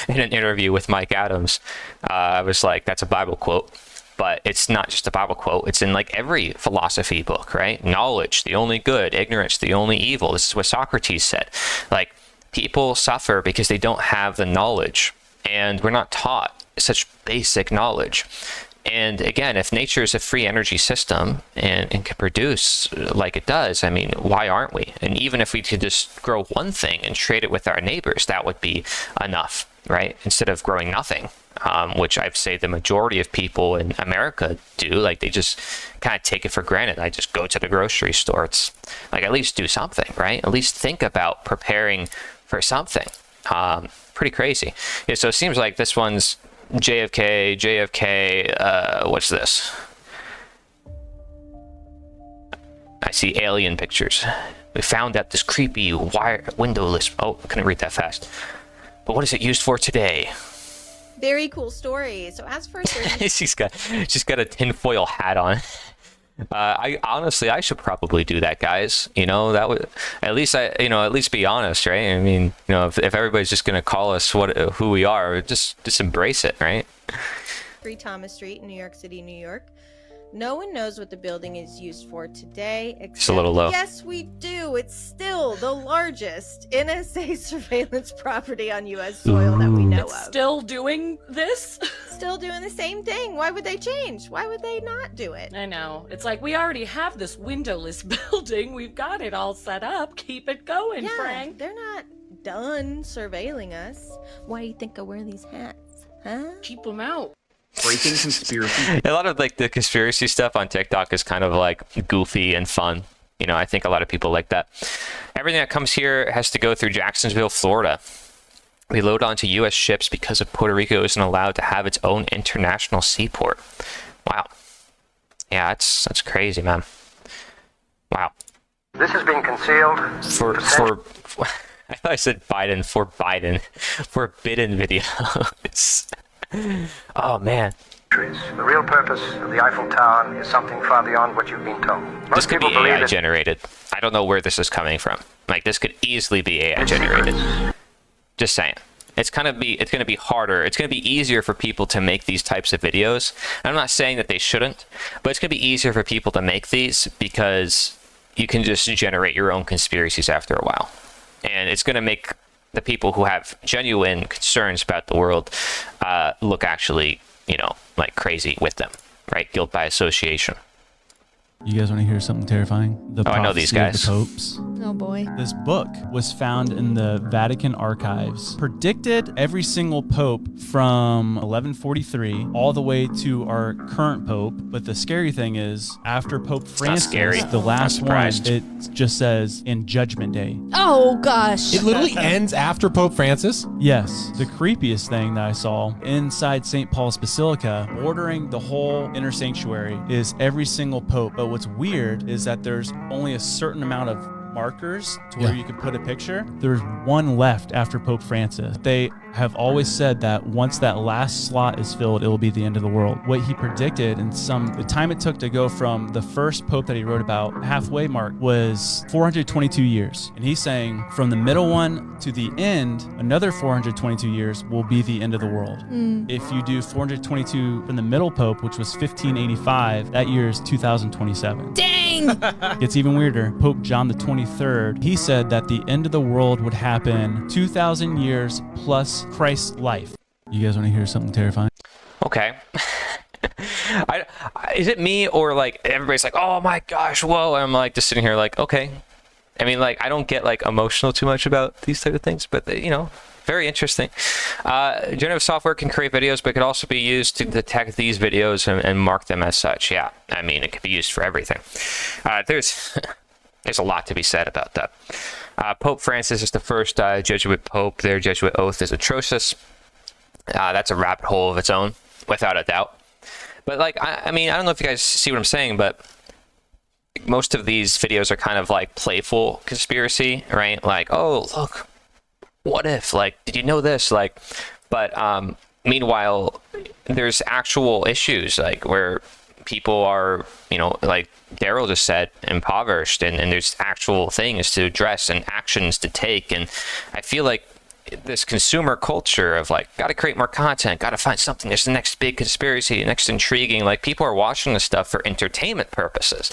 [SPEAKER 1] in an interview with Mike Adams. I was like, that's a Bible quote, but it's not just a Bible quote. It's in like every philosophy book, right? Knowledge, the only good; ignorance, the only evil. This is what Socrates said. Like, people suffer because they don't have the knowledge, and we're not taught such basic knowledge. And again, if nature is a free energy system and can produce like it does, I mean, why aren't we? And even if we could just grow one thing and trade it with our neighbors, that would be enough, right? Instead of growing nothing, which I'd say the majority of people in America do. Like, they just kind of take it for granted. I just go to the grocery store. It's like, at least do something, right? At least think about preparing for something. Pretty crazy. Yeah, so it seems like this one's JFK, what's this? I see alien pictures. We found out this creepy wire windowless. Oh, I couldn't read that fast. But what is it used for today?
[SPEAKER 9] Very cool story. So as for
[SPEAKER 1] she's got a tinfoil hat on. I honestly, I should probably do that, guys. You know, that would at least be honest, right? I mean, you know, if everybody's just gonna call us who we are, just embrace it, right?
[SPEAKER 9] 3 Thomas Street in New York City, New York. No one knows what the building is used for today, except
[SPEAKER 1] it's a little low.
[SPEAKER 9] Yes, we do. It's still the largest NSA surveillance property on U.S. soil that we know of.
[SPEAKER 10] Still doing this?
[SPEAKER 9] Still doing the same thing. Why would they change? Why would they not do it?
[SPEAKER 10] I know. It's like, we already have this windowless building. We've got it all set up. Keep it going,
[SPEAKER 9] Yeah,
[SPEAKER 10] Frank.
[SPEAKER 9] they're not done surveilling us. Why do you think I wear these hats? Huh?
[SPEAKER 10] Keep them out.
[SPEAKER 7] Breaking conspiracy.
[SPEAKER 1] A lot of like the conspiracy stuff on TikTok is kind of like goofy and fun. You know, I think a lot of people like that. Everything that comes here has to go through Jacksonville, Florida. We load onto U.S. ships because of Puerto Rico isn't allowed to have its own international seaport. Wow. Yeah, that's crazy, man. Wow.
[SPEAKER 6] This has been concealed
[SPEAKER 1] For I thought I said Biden for Biden. Forbidden videos. Oh, man.
[SPEAKER 6] centuries. The real purpose of the Eiffel Tower is something far beyond what you've been told.
[SPEAKER 1] This could be
[SPEAKER 6] people believe
[SPEAKER 1] AI generated. I don't know where this is coming from. Like, this could easily be AI generated. Just saying. It's gonna be harder. It's gonna be easier for people to make these types of videos. I'm not saying that they shouldn't, but it's gonna be easier for people to make these because you can just generate your own conspiracies after a while. And it's gonna make the people who have genuine concerns about the world look actually, like crazy with them, right? Guilt by association.
[SPEAKER 11] You guys want to hear something terrifying? The
[SPEAKER 1] I know these
[SPEAKER 11] Prophecy of
[SPEAKER 1] guys.
[SPEAKER 11] the Popes.
[SPEAKER 9] Oh boy.
[SPEAKER 11] This book was found in the Vatican archives, predicted every single pope from 1143 all the way to our current pope. But the scary thing is, after Pope Francis,
[SPEAKER 1] scary.
[SPEAKER 11] the last one,
[SPEAKER 1] surprised.
[SPEAKER 11] it just says in Judgment Day.
[SPEAKER 9] Oh gosh.
[SPEAKER 12] It literally ends after Pope Francis?
[SPEAKER 11] Yes. The creepiest thing that I saw inside St. Paul's Basilica, bordering the whole inner sanctuary, is every single pope. But what's weird is that there's only a certain amount of markers to where you can put a picture. There's one left after Pope Francis. They have always said that once that last slot is filled, it will be the end of the world. What he predicted and the time it took to go from the first pope that he wrote about, halfway mark, was 422 years. And he's saying from the middle one to the end, another 422 years will be the end of the world. If you do 422 from the middle pope, which was 1585, that year is 2027.
[SPEAKER 9] Dang!
[SPEAKER 11] It's even weirder. Pope John the 23rd, he said that the end of the world would happen 2,000 years plus Christ's life. You guys want to hear something terrifying?
[SPEAKER 1] Okay. Is it me or like everybody's like, oh my gosh, whoa? And I'm like just sitting here like, okay. I mean, like I don't get like emotional too much about these type of things, but you know, very interesting. Generative software can create videos, but it could also be used to detect these videos and mark them as such. Yeah, I mean, it could be used for everything. There's a lot to be said about that. Pope Francis is the first Jesuit pope. Their Jesuit oath is atrocious. That's a rabbit hole of its own, without a doubt. But like, I mean, I don't know if you guys see what I'm saying, but most of these videos are kind of like playful conspiracy, right? Like, oh, look, what if? Like, did you know this? Like, but meanwhile, there's actual issues like where people are, you know, like Daryl just said, impoverished, and there's actual things to address and actions to take. And I feel like this consumer culture of like, got to create more content, got to find something, there's the next big conspiracy, next intriguing, like people are watching this stuff for entertainment purposes.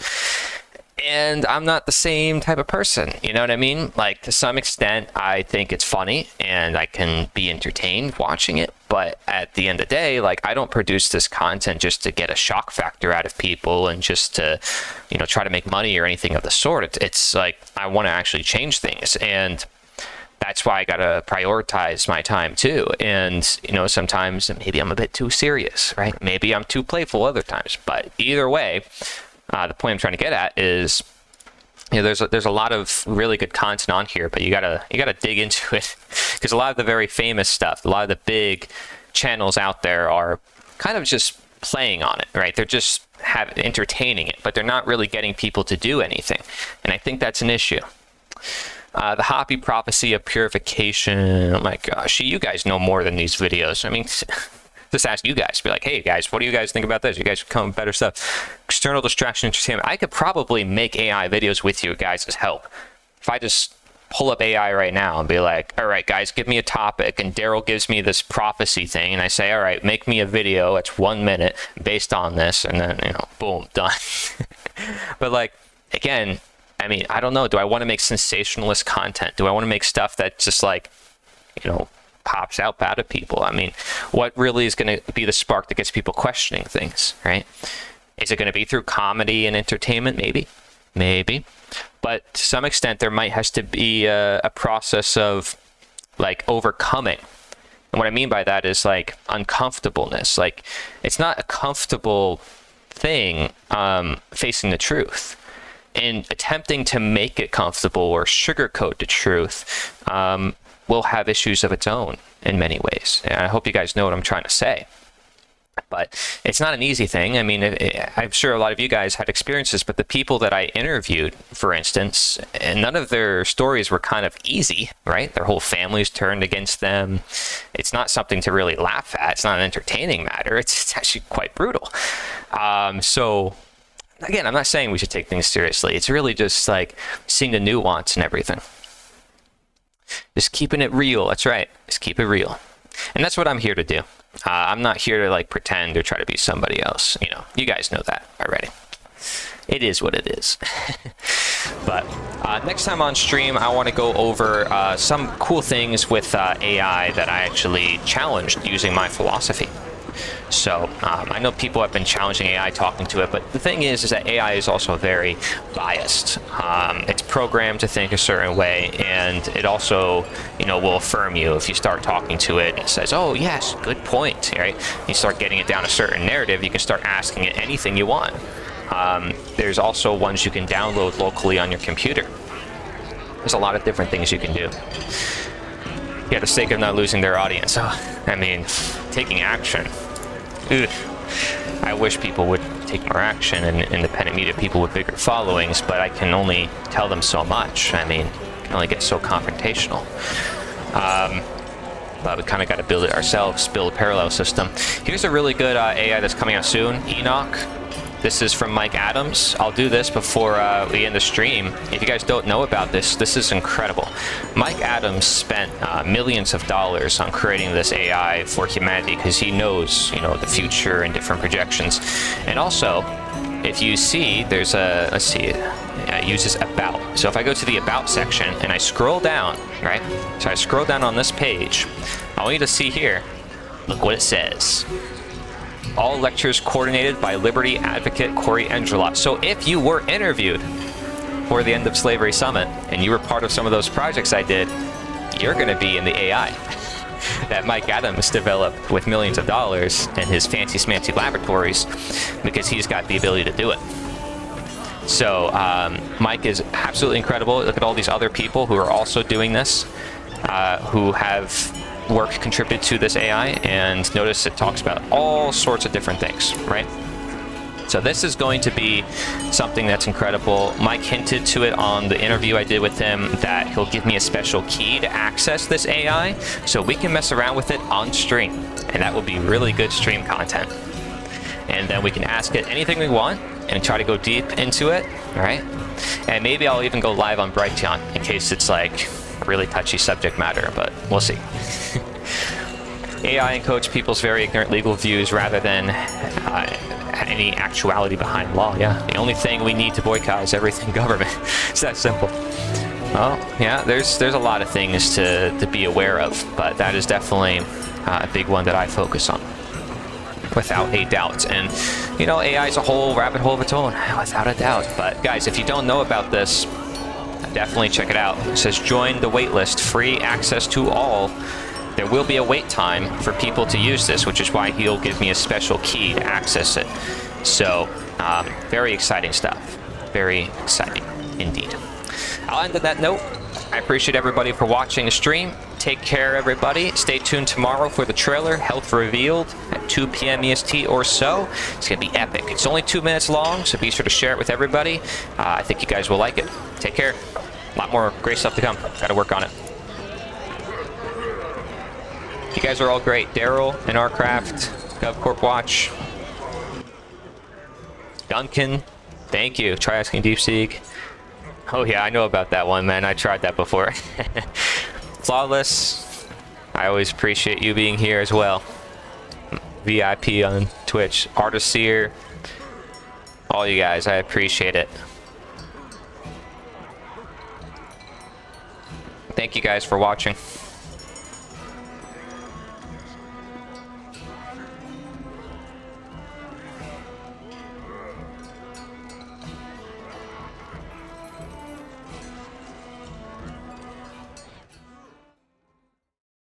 [SPEAKER 1] And I'm not the same type of person, you know what I mean? Like, to some extent, I think it's funny and I can be entertained watching it. But at the end of the day, like, I don't produce this content just to get a shock factor out of people and just to, you know, try to make money or anything of the sort. It's like, I want to actually change things. And that's why I got to prioritize my time too. And, you know, sometimes maybe I'm a bit too serious, right? Maybe I'm too playful other times. But either way, the point I'm trying to get at is, you know, there's a lot of really good content on here, but you gotta dig into it, because a lot of the very famous stuff, a lot of the big channels out there are kind of just playing on it, right? They're just entertaining it, but they're not really getting people to do anything, and I think that's an issue. The Hoppy Prophecy of Purification. Oh my gosh, you guys know more than these videos. I mean, just ask you guys, be like, hey guys, what do you guys think about this? You guys come with better stuff. External distraction entertainment. I could probably make AI videos with you guys as help. If I just pull up AI right now and be like, all right guys, give me a topic, and Daryl gives me this prophecy thing, and I say, all right, make me a video, it's 1 minute based on this, and then, you know, boom, done. But like, again, I mean, I don't know, do I want to make sensationalist content? Do I want to make stuff that just like, you know, pops out bad at people? I mean, what really is going to be the spark that gets people questioning things, right? Is it going to be through comedy and entertainment? Maybe. But to some extent, there might has to be a process of like overcoming. And what I mean by that is like uncomfortableness. Like, it's not a comfortable thing facing the truth. And attempting to make it comfortable or sugarcoat the truth will have issues of its own in many ways. And I hope you guys know what I'm trying to say. But it's not an easy thing. I mean, I'm sure a lot of you guys had experiences, but the people that I interviewed, for instance, and none of their stories were kind of easy, right? Their whole families turned against them. It's not something to really laugh at. It's not an entertaining matter. It's actually quite brutal. So again, I'm not saying we should take things seriously. It's really just like seeing the nuance and everything. Just keeping it real. That's right. Just keep it real. And that's what I'm here to do. I'm not here to like pretend or try to be somebody else. You know, you guys know that already. It is what it is. But next time on stream, I want to go over some cool things with AI that I actually challenged using my philosophy. So I know people have been challenging AI talking to it, but the thing is that AI is also very biased. It's programmed to think a certain way, and it also, will affirm you if you start talking to it. It says, "Oh yes, good point." Right? You start getting it down a certain narrative, you can start asking it anything you want. There's also ones you can download locally on your computer. There's a lot of different things you can do. Yeah, the sake of not losing their audience. I mean, taking action. Ugh. I wish people would take more action, and independent media people with bigger followings, but I can only tell them so much. I mean, can only get so confrontational. But we kind of got to build it ourselves, build a parallel system. Here's a really good AI that's coming out soon, Enoch. This is from Mike Adams. I'll do this before we end the stream. If you guys don't know about this, this is incredible. Mike Adams spent millions of dollars on creating this AI for humanity because he knows, the future and different projections. And also, if you see, there's a, let's see, it uses about. So if I go to the about section and I scroll down, right? So I scroll down on this page, I want you to see here, look what it says. All lectures coordinated by Liberty Advocate Corey Engelot. So if you were interviewed for the End of Slavery Summit and you were part of some of those projects I did, you're going to be in the AI that Mike Adams developed with millions of dollars in his fancy smancy laboratories, because he's got the ability to do it. So Mike is absolutely incredible. Look at all these other people who are also doing this, who have work contributed to this AI, and notice it talks about all sorts of different things, right? So this is going to be something that's incredible. Mike hinted to it on the interview I did with him that he'll give me a special key to access this AI so we can mess around with it on stream, and that will be really good stream content. And then we can ask it anything we want and try to go deep into it, all right? And maybe I'll even go live on Brighteon in case it's like really touchy subject matter, but we'll see. AI encodes people's very ignorant legal views rather than any actuality behind law. Yeah, the only thing we need to boycott is everything government. It's that simple. Well, yeah, there's a lot of things to be aware of, but that is definitely a big one that I focus on, without a doubt. And AI is a whole rabbit hole of its own, without a doubt. But guys, if you don't know about this, definitely check it out. It says join the waitlist, free access to all. There will be a wait time for people to use this, which is why he'll give me a special key to access it. So very exciting stuff, very exciting indeed. I'll end on that note. I appreciate everybody for watching the stream. Take care, everybody. Stay tuned tomorrow for the trailer, Health Revealed, at 2 p.m. EST or so. It's going to be epic. It's only 2 minutes long, so be sure to share it with everybody. I think you guys will like it. Take care. A lot more great stuff to come. Got to work on it. You guys are all great. Daryl and Arcraft, GovCorp Watch, Duncan, thank you. Try asking DeepSeek. Oh yeah, I know about that one, man. I tried that before. Flawless, I always appreciate you being here as well. VIP on Twitch, Artiseer, all you guys, I appreciate it. Thank you guys for watching.